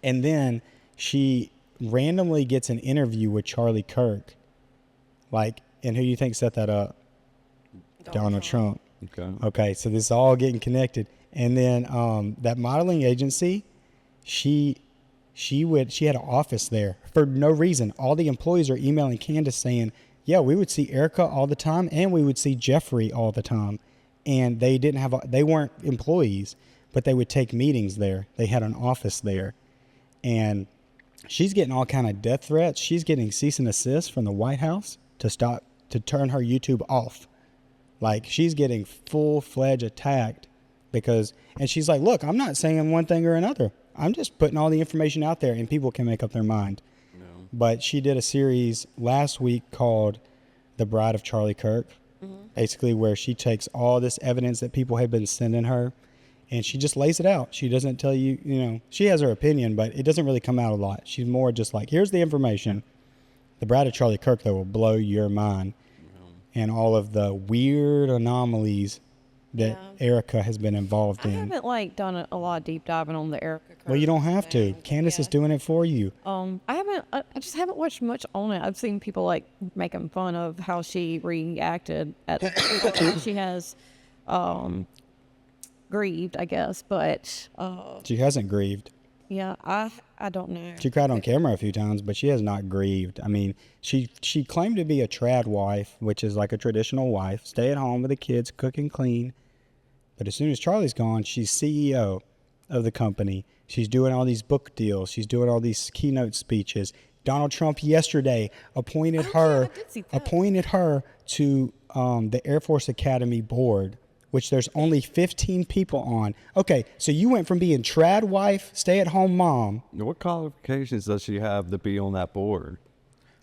And then she randomly gets an interview with Charlie Kirk. Like, and who do you think set that up? Donald Trump. Okay, so this is all getting connected. And then that modeling agency, she had an office there for no reason. All the employees are emailing Candace saying, yeah, we would see Erica all the time and we would see Jeffrey all the time. And they weren't employees, but they would take meetings there. They had an office there. And she's getting all kind of death threats. She's getting cease and desist from the White House to turn her YouTube off. Like she's getting full-fledged attacked and she's like, look, I'm not saying one thing or another. I'm just putting all the information out there and people can make up their mind. No. But she did a series last week called The Bride of Charlie Kirk, basically where she takes all this evidence that people have been sending her and she just lays it out. She doesn't tell you, she has her opinion, but it doesn't really come out a lot. She's more just like, here's the information. The Bride of Charlie Kirk, though, will blow your mind. And all of the weird anomalies that Erica has been involved in. I haven't done a lot of deep diving on the Erica Kirk. Well, you don't have to. Candace is doing it for you. I just haven't watched much on it. I've seen people making fun of how she reacted at she has grieved, I guess, but she hasn't grieved. Yeah, I don't know. She cried on camera a few times, but she has not grieved. I mean, she claimed to be a trad wife, which is like a traditional wife, stay at home with the kids, cook and clean. But as soon as Charlie's gone, she's CEO of the company. She's doing all these book deals. She's doing all these keynote speeches. Donald Trump yesterday appointed her to the Air Force Academy board, which there's only 15 people on. Okay, so you went from being trad wife, stay-at-home mom. What qualifications does she have to be on that board?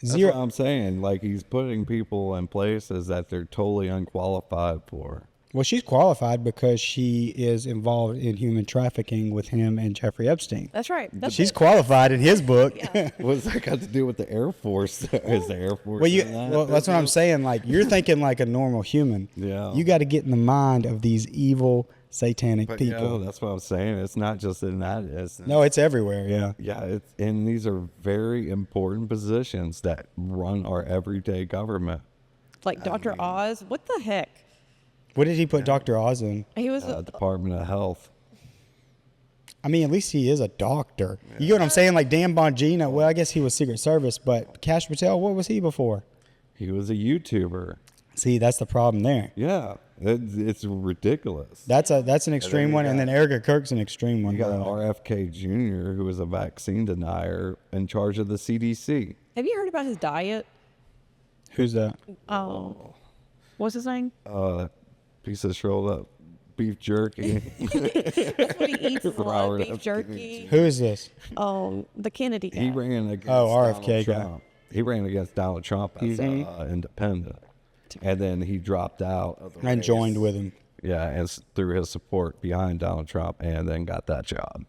That's Zero. what I'm saying. Like, he's putting people in places that they're totally unqualified for. Well, she's qualified because she is involved in human trafficking with him and Jeffrey Epstein. That's right. She's qualified in his book. What's that got to do with the Air Force? Is the Air Force? Well, that's what I'm saying. Like, you're thinking like a normal human. Yeah. You got to get in the mind of these evil, satanic people. Yeah, that's what I'm saying. It's not just in that instance. No, it's everywhere. Yeah. Yeah, and these are very important positions that run our everyday government. Like Dr. Oz. What the heck? What did he put Dr. Oz in? He was Department of Health. I mean, at least he is a doctor. Yeah. You get what I'm saying? Like Dan Bongino. Well, I guess he was Secret Service, but Kash Patel, what was he before? He was a YouTuber. See, that's the problem there. Yeah, it's ridiculous. That's an extreme one, and then Erica Kirk's an extreme one. You got an RFK Jr. who was a vaccine denier in charge of the CDC. Have you heard about his diet? Who's that? What's his name? Piece of shriveled up beef jerky. That's what he eats, a lot of beef jerky. Who is this? The Kennedy guy. He ran against RFK Donald Trump. he ran against Donald Trump as independent, and then he dropped out of the And race. joined with him. Yeah, and through his support behind Donald Trump, and then got that job.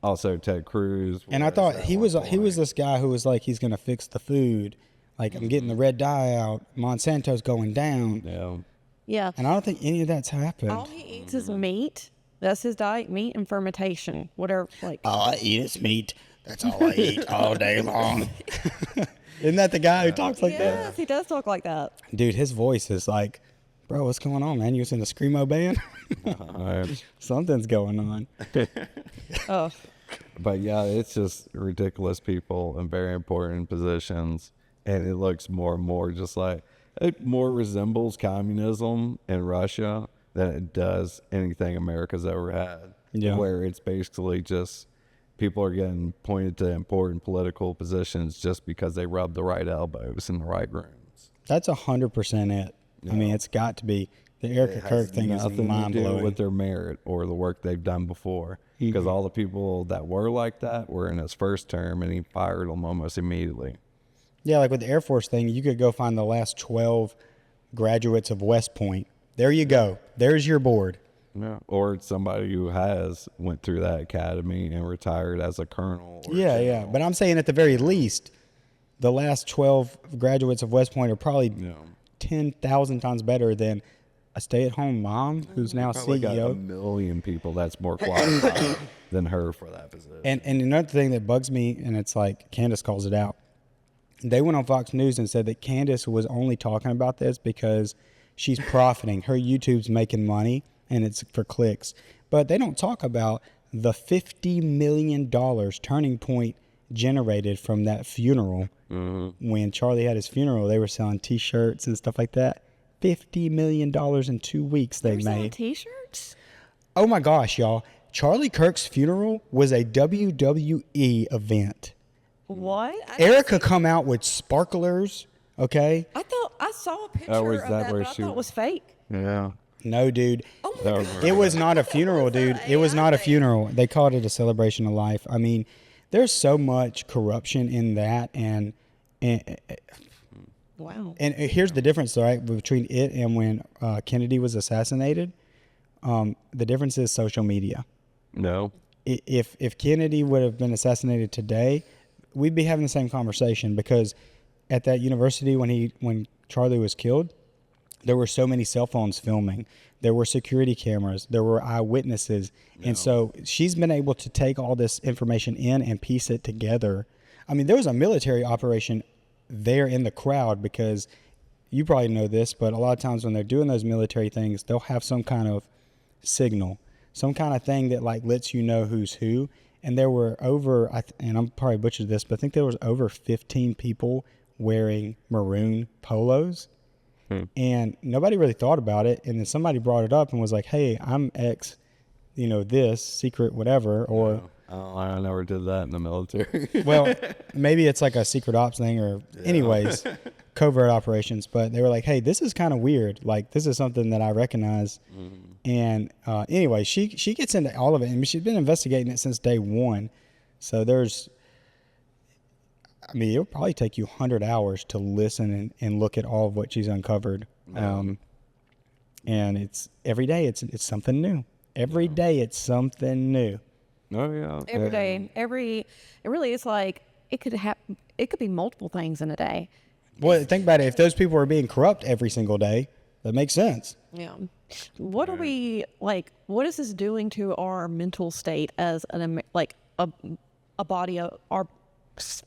Also, Ted Cruz. And I thought he was this guy who was like, he's going to fix the food. Like, I'm getting the red dye out. Monsanto's going down. Yeah. Yeah. And I don't think any of that's happened. All he eats is meat. That's his diet, meat and fermentation. Whatever, like. All I eat is meat. That's all I eat all day long. Isn't that the guy who talks like that? Yes, he does talk like that. Dude, his voice is like, bro, what's going on, man? You was in a Screamo band? Something's going on. Oh. But yeah, it's just ridiculous people in very important positions. And it looks more and more just like, it more resembles communism in Russia than it does anything America's ever had. Yeah. Where it's basically just people are getting pointed to important political positions just because they rub the right elbows in the right rooms. That's 100% it. I mean, it's got to be. The Erica Kirk thing is nothing to mind do blowing. with their merit or the work they've done before. Because all the people that were like that were in his first term, and he fired them almost immediately. Yeah, like with the Air Force thing, you could go find the last 12 graduates of West Point. There you go. There's your board. Yeah. Or it's somebody who has went through that academy and retired as a colonel. Or Yeah, yeah. general. But I'm saying at the very least, the last 12 graduates of West Point are probably 10,000 times better than a stay-at-home mom who's now Probably got a CEO. million people that's more qualified than her for that position. And another thing that bugs me, and it's like Candace calls it out, they went on Fox News and said that Candace was only talking about this because she's profiting. Her YouTube's making money, and it's for clicks. But they don't talk about the $50 million turning point generated from that funeral. When Charlie had his funeral, they were selling T-shirts and stuff like that. $50 million in 2 weeks they made. T-shirts? Oh my gosh, y'all. Charlie Kirk's funeral was a WWE event. What? Erica come out with sparklers, okay? I thought I saw a picture was of that that, where but I she- thought it was fake. Yeah. No, dude. Oh my That god! was It was not a funeral, dude. It was not a funeral. They called it a celebration of life. I mean, there's so much corruption in that, and Wow. here's the difference, though, right, between it and when Kennedy was assassinated. The difference is social media. No. If Kennedy would have been assassinated today, we'd be having the same conversation, because at that university when Charlie was killed, there were so many cell phones filming. There were security cameras. There were eyewitnesses. And so she's been able to take all this information in and piece it together. I mean, there was a military operation there in the crowd, because you probably know this, but a lot of times when they're doing those military things, they'll have some kind of signal, some kind of thing that like lets you know who's who. And there were over, and I'm probably butchered this, but I think there was over 15 people wearing maroon polos. And nobody really thought about it. And then somebody brought it up and was like, hey, I'm ex, this secret whatever. Or, Oh, I never did that in the military. well, maybe it's like a secret ops thing, or anyways, covert operations. But they were like, hey, this is kind of weird. Like, this is something that I recognize. And anyway, she gets into all of it. I mean, she's been investigating it since day one. So it'll probably take you 100 hours to listen and look at all of what she's uncovered. And it's every day, it's something new. Every day it's something new. Oh, yeah. Every day, it really is like it could be multiple things in a day. Well, think about it. If those people are being corrupt every single day, that makes sense. Yeah. What are we like? What is this doing to our mental state as a body of our?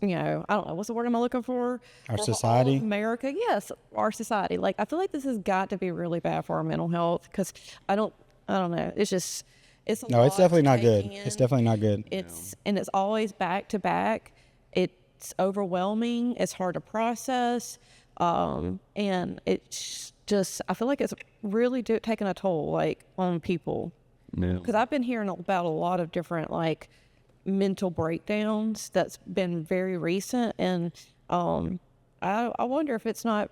I don't know, what's the word I'm looking for? Our For society? all of America, yes, our society. Like, I feel like this has got to be really bad for our mental health, because I don't know. It's just, it's a No, it's lot definitely to not take good. in. It's definitely not good. And it's always back to back. It's overwhelming. It's hard to process. And it's just, I feel like it's really taking a toll, like, on people. Yeah. Because I've been hearing about a lot of different, like, mental breakdowns that's been very recent, and I wonder if it's not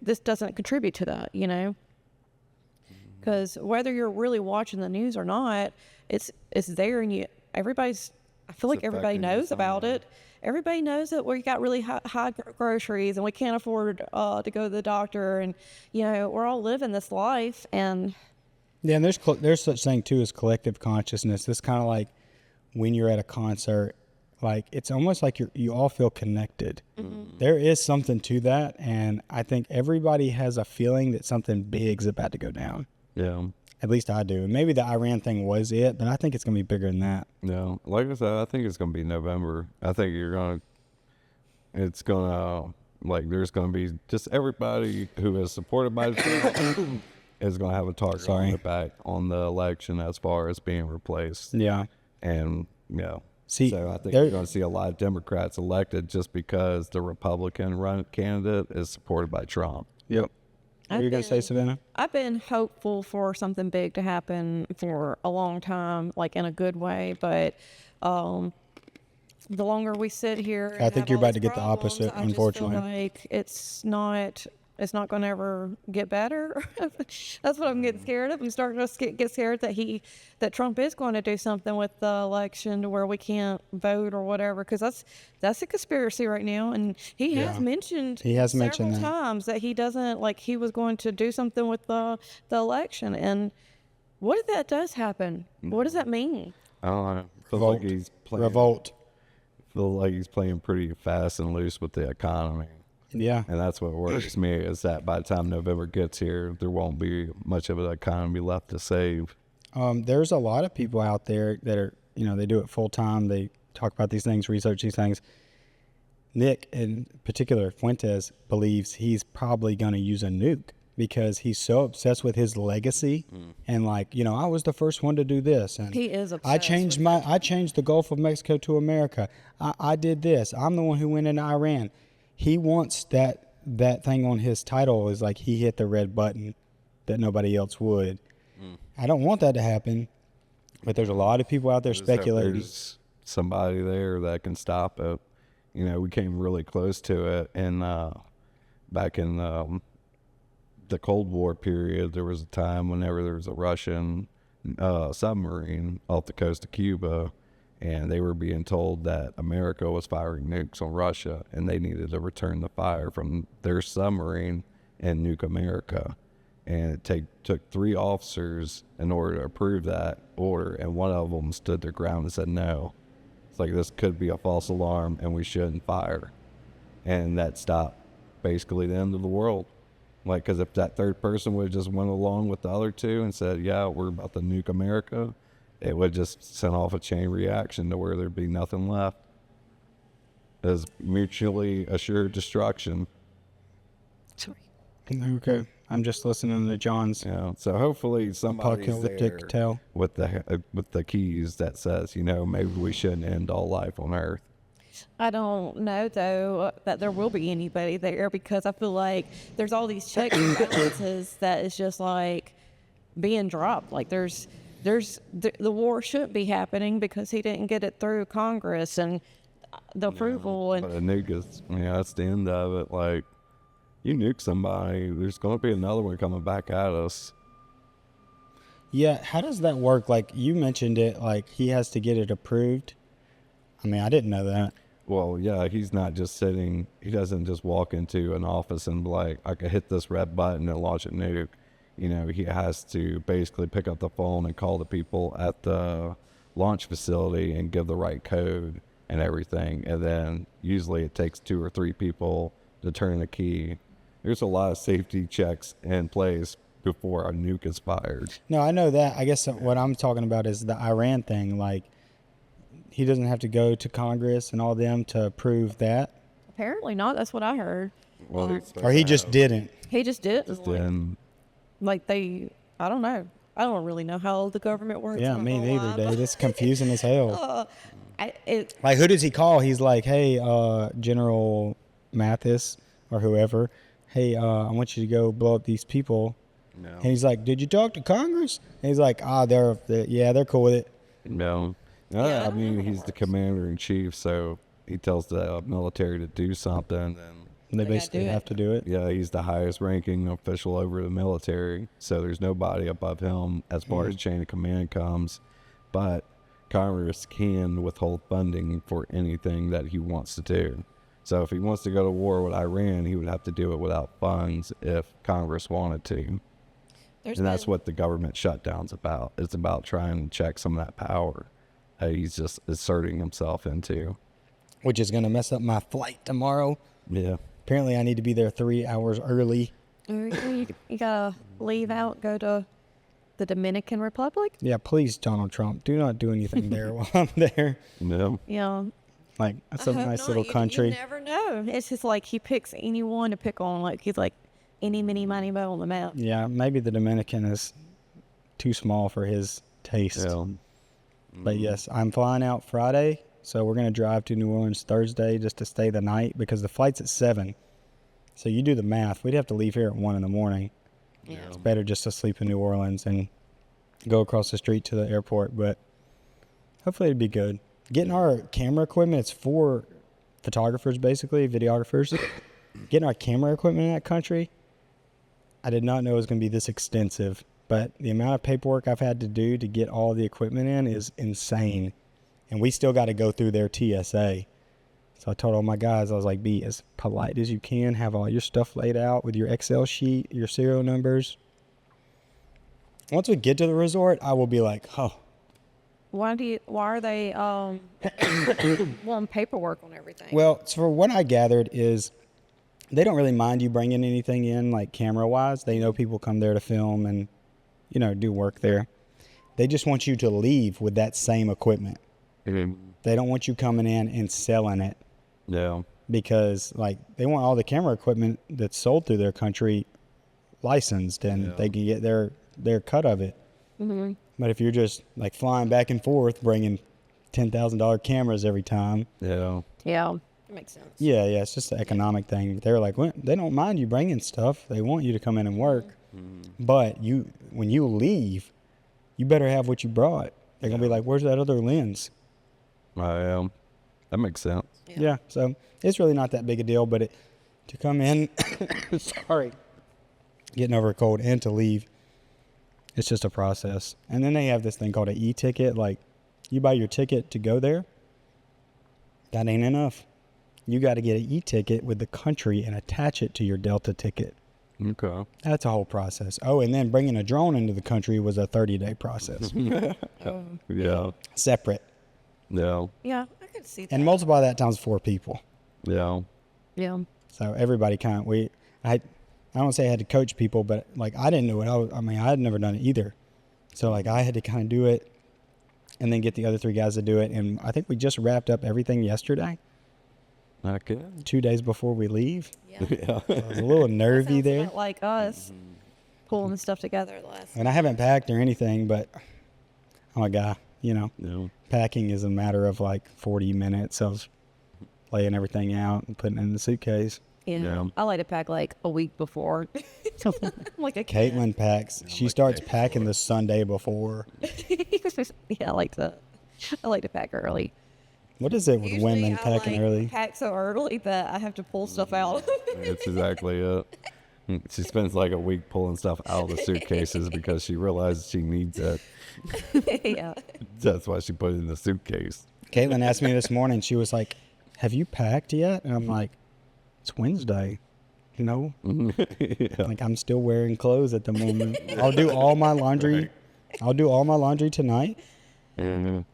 this doesn't contribute to that, because whether you're really watching the news or not, it's there, and I feel like everybody affecting you knows about somewhere. it, everybody knows that we got really high groceries and we can't afford to go to the doctor, and we're all living this life. And yeah, and there's such thing too as collective consciousness. It's kind of like when you're at a concert, like it's almost like you all feel connected. There is something to that, and I think everybody has a feeling that something big's about to go down. Yeah. At least I do. And maybe the Iran thing was it, but I think it's going to be bigger than that. Yeah. Like I said, I think it's going to be November. I think there's going to be just everybody who is supported by the team is going to have a target on their back on the election as far as being replaced. Yeah. And, so I think you're going to see a lot of Democrats elected just because the Republican run candidate is supported by Trump. Yep. What are you going to say, Savannah? I've been hopeful for something big to happen for a long time, like in a good way. But the longer we sit here, I think you're about to get the problems, opposite, I just unfortunately. feel like it's not going to ever get better. That's what I'm getting scared of. I'm starting to get scared that Trump is going to do something with the election to where we can't vote or whatever, because that's a conspiracy right now. And he has mentioned several times that he doesn't, like, he was going to do something with the election. And what if that does happen? What does that mean? I don't know. Revolt. Feel like he's playing pretty fast and loose with the economy. Yeah. And that's what worries me, is that by the time November gets here, there won't be much of an economy left to save. There's a lot of people out there that are, they do it full time. They talk about these things, research these things. Nick, in particular, Fuentes, believes he's probably going to use a nuke because he's so obsessed with his legacy. And I was the first one to do this. And he is obsessed. I changed the Gulf of Mexico to America. I did this. I'm the one who went into Iran. He wants that thing on his title is like he hit the red button that nobody else would. I don't want that to happen, but there's a lot of people out there speculating. There's somebody there that can stop it. We came really close to it, and back in the Cold War period, there was a time whenever there was a Russian submarine off the coast of Cuba, and they were being told that America was firing nukes on Russia, and they needed to return the fire from their submarine and nuke America. And it took 3 officers in order to approve that order, and one of them stood their ground and said, no. It's like, this could be a false alarm, and we shouldn't fire. And that stopped basically the end of the world. Because if that third person would have just went along with the other 2 and said, yeah, we're about to nuke America, it would just send off a chain reaction to where there'd be nothing left. As mutually assured destruction. Sorry. Okay. I'm just listening to John's So hopefully somebody's apocalyptic there tale with the keys that says, maybe we shouldn't end all life on Earth. I don't know, though, that there will be anybody there, because I feel like there's all these checks and balances that is just like being dropped. Like the war shouldn't be happening because he didn't get it through Congress and the approval. But a nuke is, that's the end of it. Like, you nuke somebody, there's going to be another one coming back at us. Yeah, how does that work? Like, you mentioned it, like, he has to get it approved. I mean, I didn't know that. Well, yeah, he's not just sitting, he doesn't just walk into an office and be like, I can hit this red button and launch a nuke. He has to basically pick up the phone and call the people at the launch facility and give the right code and everything. And then usually it takes 2 or 3 people to turn the key. There's a lot of safety checks in place before a nuke is fired. No, I know that. I guess what I'm talking about is the Iran thing. Like, he doesn't have to go to Congress and all them to approve that. Apparently not. That's what I heard. Well, or he just didn't. He just did. I don't know. I don't really know how the government works. Yeah, me neither, dude. It's confusing as hell. Like, who does he call? He's like, hey, General Mathis or whoever. Hey, I want you to go blow up these people. No. And he's like, did you talk to Congress? And he's like, they're cool with it. No. I mean, he's the commander in chief, so he tells the military to do something, and they basically have to do it. Yeah, he's the highest ranking official over the military, so there's nobody above him as far as chain of command comes. But Congress can withhold funding for anything that he wants to do. So if he wants to go to war with Iran, he would have to do it without funds if Congress wanted to. And that's what the government shutdown's about. It's about trying to check some of that power that he's just asserting himself into. Which is going to mess up my flight tomorrow. Yeah. Apparently, I need to be there 3 hours early. You gotta leave out, go to the Dominican Republic. Yeah, please, Donald Trump, do not do anything there while I'm there. No. Yeah. Like, it's a I hope nice not. little country. You never know. It's just like he picks anyone to pick on. Like he's like any, mini, money, mo on the map. Yeah, maybe the Dominican is too small for his taste. Yeah. But yes, I'm flying out Friday, so we're going to drive to New Orleans Thursday just to stay the night because the flight's at 7. So you do the math. We'd have to leave here at 1 in the morning. Yeah. It's better just to sleep in New Orleans and go across the street to the airport, but hopefully it'd be good. Getting our camera equipment, it's for photographers basically, videographers. Getting our camera equipment in that country, I did not know it was going to be this extensive, but the amount of paperwork I've had to do to get all the equipment in is insane. And we still got to go through their TSA. So I told all my guys, I was like, be as polite as you can, have all your stuff laid out with your Excel sheet, your serial numbers. Once we get to the resort, I will be like, oh. Why are they wanting paperwork on everything? Well, so for what I gathered is they don't really mind you bringing anything in, like camera-wise. They know people come there to film and, you know, do work there. They just want you to leave with that same equipment. Mm-hmm. They don't want you coming in and selling it. Yeah. Because, like, they want all the camera equipment that's sold through their country licensed and they can get their cut of it. Mm-hmm. But if you're just, like, flying back and forth, bringing $10,000 cameras every time. Yeah. Yeah. That makes sense. Yeah, it's just an economic thing. They're like, well, they don't mind you bringing stuff. They want you to come in and work. Mm-hmm. But when you leave, you better have what you brought. They're going to be like, where's that other lens? That makes sense. Yeah, so it's really not that big a deal, but to come in, getting over a cold and to leave, it's just a process. And then they have this thing called an e-ticket. Like, you buy your ticket to go there, that ain't enough. You got to get an e-ticket with the country and attach it to your Delta ticket. Okay. That's a whole process. Oh, and then bringing a drone into the country was a 30-day process. Yeah. Separate. Yeah. Yeah, I could see that. And multiply that times 4 people. Yeah. Yeah. So everybody kind of, I don't say I had to coach people, but like I didn't know it. I had never done it either. So like I had to kind of do it and then get the other 3 guys to do it. And I think we just wrapped up everything yesterday, Okay. 2 days before we leave. Yeah. Yeah. I was a little nervy Sounds there. about like us pulling the stuff together last. And I haven't packed or anything, but I'm a guy, you know. Yeah. Packing is a matter of like 40 minutes of laying everything out and putting it in the suitcase. Yeah. Yeah. I like to pack like a week before. Like a Caitlin packs. She starts packing the Sunday before. Yeah, I like to pack early. What is it with Usually women I packing early? pack so early that I have to pull stuff out. That's exactly it. She spends like a week pulling stuff out of the suitcases because she realizes she needs it. Yeah. That's why she put it in the suitcase. Caitlin asked me this morning, she was like, have you packed yet? And I'm like, it's Wednesday. You know, Yeah. like I'm still wearing clothes at the moment. I'll do all my laundry. Right. I'll do all my laundry tonight Mhm.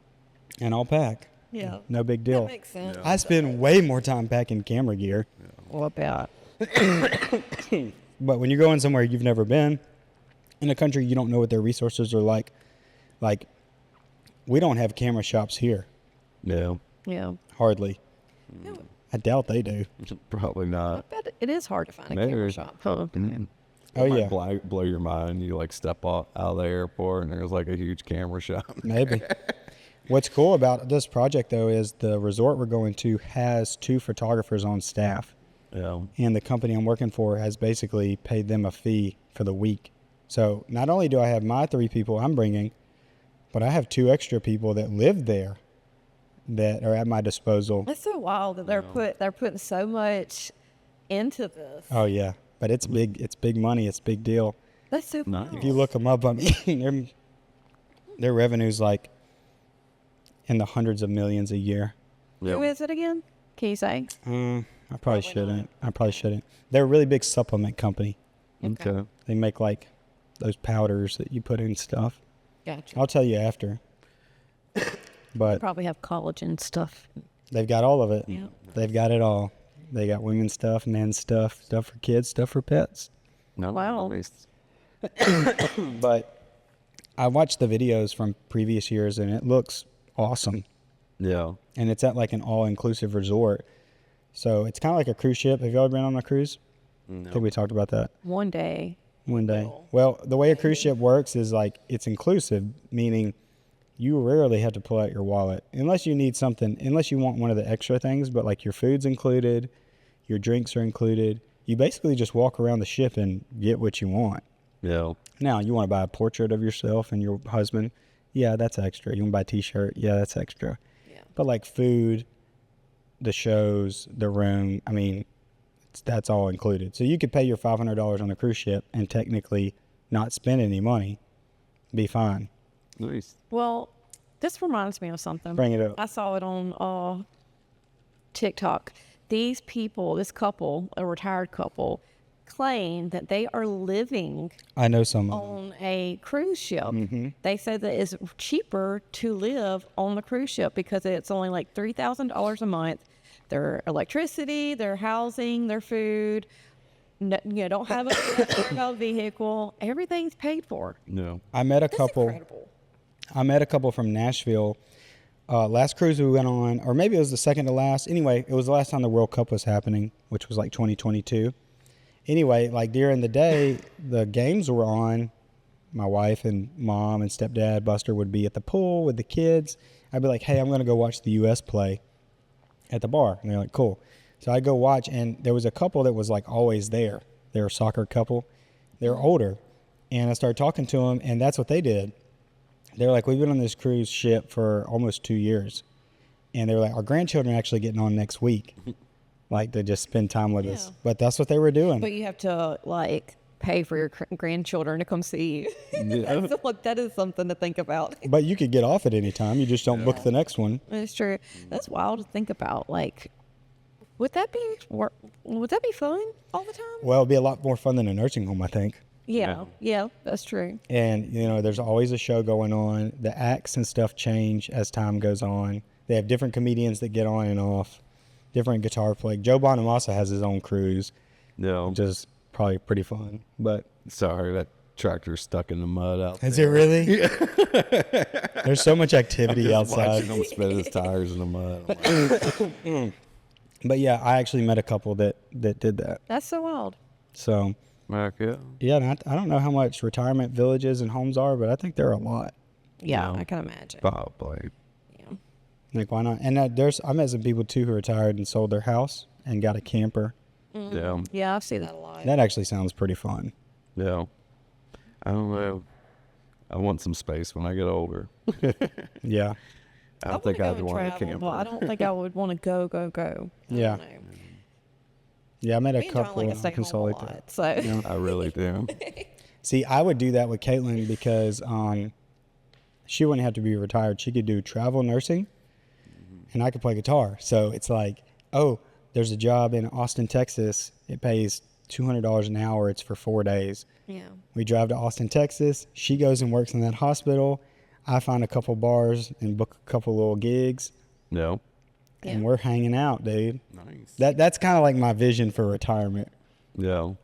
and I'll pack. Yeah. No big That deal. makes sense. I spend way more time packing camera gear. What about? But when you're going somewhere you've never been, in a country you don't know what their resources are like we don't have camera shops here, Yeah. Yeah. hardly. Yeah. I doubt they do. Probably I not. bet it is hard to find a Maybe. camera shop. Huh? Mhm. Oh, It might yeah. blow your mind. You like step out of the airport and there's like a huge camera shop. Maybe. What's cool about this project, though, is the resort we're going to has 2 photographers on staff. Yeah. And the company I'm working for has basically paid them a fee for the week. So not only do I have my 3 people I'm bringing, but I have 2 extra people that live there that are at my disposal. It's so wild that they're putting so much into this. Oh, yeah. But it's big. It's big money. It's a big deal. That's so Nice. cool. If you look them up, I mean, their revenue's like in the hundreds of millions a year. Yep. Who is it again? Can you say? I probably shouldn't. They're a really big supplement company. Okay. They make like those powders that you put in stuff. Gotcha. I'll tell you after. But Probably have collagen stuff. they've got all of it. Yeah. They've got it all. They got women's stuff, men's stuff, stuff for kids, stuff for pets. No. Wow. But I watched the videos from previous years and it looks awesome. Yeah. And it's at like an all-inclusive resort. So it's kind of like a cruise ship. Have you ever been on a cruise? No. I think we talked about that One day. one day. Well, the way a cruise ship works is like it's inclusive, meaning you rarely have to pull out your wallet unless you need something, unless you want one of the extra things, but like your food's included, your drinks are included. You basically just walk around the ship and get what you want. Yeah. Now, you want to buy a portrait of yourself and your husband? Yeah, that's extra. You want to buy a t-shirt? Yeah, that's extra. Yeah. But like food, the shows, the room, I mean, that's all included. So you could pay your $500 on the cruise ship and technically not spend any money, be fine. Nice. Well, this reminds me of something. Bring it up. I saw it on TikTok. These people, this couple, a retired couple, claim that they are living I know some of them. on a cruise ship. Mm-hmm. They say that it's cheaper to live on the cruise ship because it's only like $3,000 a month. Their electricity, their housing, their food. No, don't have a vehicle. Everything's paid for. No. I met a That's couple. incredible. I met a couple from Nashville. Last cruise we went on, or maybe it was the second to last. Anyway, it was the last time the World Cup was happening, which was like 2022. Anyway, like during the day, the games were on. My wife and mom and stepdad, Buster, would be at the pool with the kids. I'd be like, hey, I'm going to go watch the U.S. play at the bar. And they're like, cool. So I go watch, and there was a couple that was like always there. They were a soccer couple. They were older. And I started talking to them, and that's what they did. They were like, we've been on this cruise ship for almost 2 years. And they were like, our grandchildren are actually getting on next week. Like, to just spend time with us. But that's what they were doing. But you have to like pay for your grandchildren to come see you. Yeah. That's like, that is something to think about. But you could get off at any time. You just don't book the next one. That's true. That's wild to think about. Like, would that be fun all the time? Well, it'd be a lot more fun than a nursing home, I think. Yeah, that's true. And, you know, there's always a show going on. The acts and stuff change as time goes on. They have different comedians that get on and off, different guitar playing. Joe Bonamassa has his own cruise, No. which is probably pretty fun. But Sorry, that tractor's stuck in the mud out there. is it really? There's so much activity Just outside. watching him spin his tires in the mud. I'm like, But yeah, I actually met a couple that did that. That's so wild. So heck yeah. yeah, and I don't know how much retirement villages and homes are, but I think there are a lot. Yeah, No. I can imagine. Probably. Yeah. Like, why not? And I met some people too who retired and sold their house and got a camper. Yeah. Yeah, I see that a lot. That actually sounds pretty fun. Yeah. I don't know. I want some space when I get older. Yeah. I don't think I'd want a travel, camper. but I don't think I would want to go. I Yeah. don't know. Yeah, I met a Me and John couple like to and stay home a consolidate that. lot, so I really do. See, I would do that with Caitlin because she wouldn't have to be retired. She could do travel nursing, and I could play guitar. So it's like, oh, there's a job in Austin, Texas. It pays $200 an hour. It's for 4 days. yeah. We drive to Austin, Texas. She goes and works in that hospital. I find a couple bars and book a couple little gigs, No. and Yeah. we're hanging out, dude. Nice. That's kind of like my vision for retirement. Yeah. And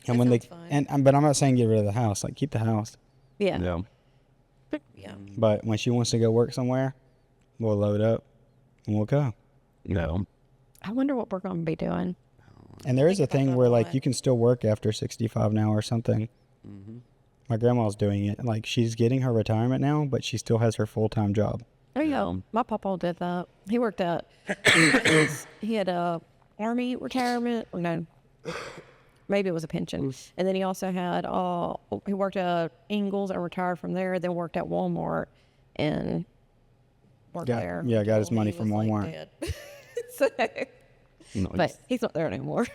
That when sounds fun. but I'm not saying get rid of the house. Like, keep the house. Yeah. Yeah. Yeah. But when she wants to go work somewhere, we'll load up and we'll go. No. I wonder what we're going to be doing. And there is a Think about thing that where a like lot. you can still work after 65 now or something. My grandma's doing it. Like, she's getting her retirement now, but she still has her full-time job. There you go. My papa did that. He worked at, he had a Army retirement. Or no, maybe it was a pension. And then he also had, he worked at Ingalls and retired from there, then worked at Walmart and worked there. got his until money he from was, Walmart. dead. So, Nice. but he's not there anymore.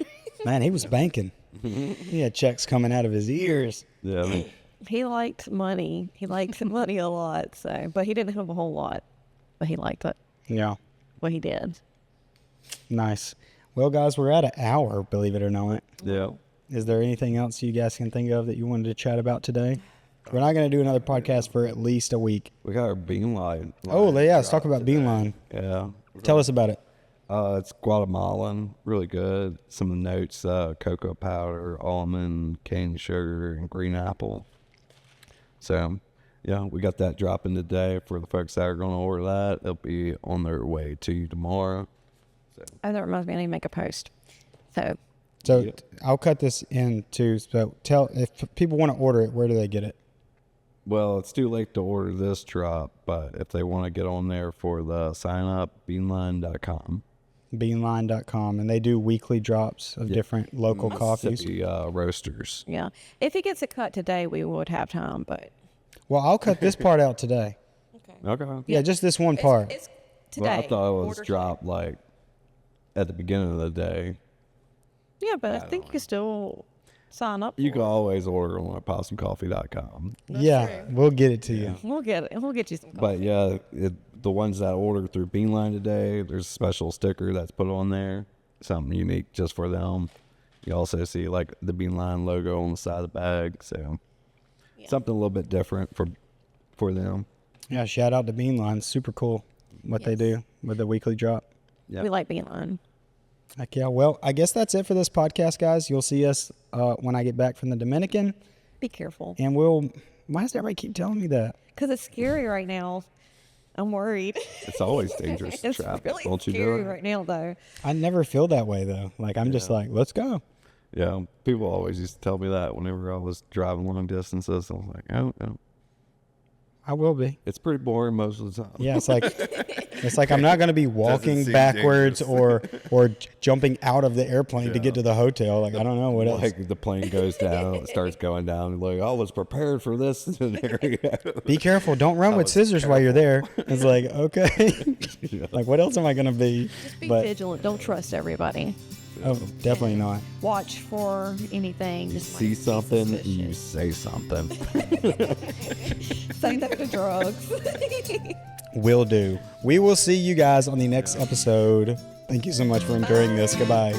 Man, he was banking. He had checks coming out of his ears. Yeah. He liked money. He liked money a lot. So, but he didn't have a whole lot. but he liked it. Yeah. Well, he did. Nice. Well, guys, we're at an hour, believe it or not. Yeah. Is there anything else you guys can think of that you wanted to chat about today? We're not going to do another podcast for at least a week. We got our bean line. Oh, yeah. Let's talk about Beanline. Yeah. Tell us about it. It's Guatemalan, really good. Some of the notes, cocoa powder, almond, cane sugar, and green apple. So, yeah, we got that dropping today for the folks that are going to order that. They'll be on their way to you tomorrow. Oh, that reminds me, I need to make a post. So So I'll cut this in too. So if people want to order it, where do they get it? Well, it's too late to order this drop, but if they want to get on there for the sign up, beanline.com. Beanline.com, and they do weekly drops of different local coffees. Mississippi roasters. yeah, if he gets it cut today, we would have time. But Well, I'll cut this part out today. Okay. Yeah, just this one part. it's today. Well, I thought it was Order dropped like at the beginning of the day. today. Yeah, but I think you can still sign up. You for can it. always order on possumcoffee.com. Yeah, we'll get it to you. We'll get it. We'll get you some. But yeah, the ones that order through Beanline today, there's a special sticker that's put on there, something unique just for them. You also see like the Beanline logo on the side of the bag, so something a little bit different for them. Yeah, shout out to Beanline. Super cool what they do with the weekly drop. Yeah. We like Beanline. Heck yeah. Well, I guess that's it for this podcast, guys. You'll see us when I get back from the Dominican, Be careful, and why does everybody keep telling me that? because it's scary right now. I'm worried. It's always dangerous to It's travel. really Don't you do scary it? right now, though. I never feel that way though. Like I'm just like, let's go. Yeah, people always used to tell me that whenever I was driving long distances. I was like, oh, I will be. it's pretty boring most of the time. Yeah, it's like I'm not going to be walking seem backwards or jumping out of the airplane to get to the hotel. Like I don't know what else. Like the plane goes down, it starts going down. Like I was prepared for this scenario. Be careful. Don't run with scissors while you're there. It's like, okay. Like what else am I going to be? Just be But vigilant. Don't trust everybody. oh, definitely not. Watch for anything. Just See something, you suspicious. say something. Say no to drugs. Will do. We will see you guys on the next episode. Thank you so much for enduring this. Goodbye.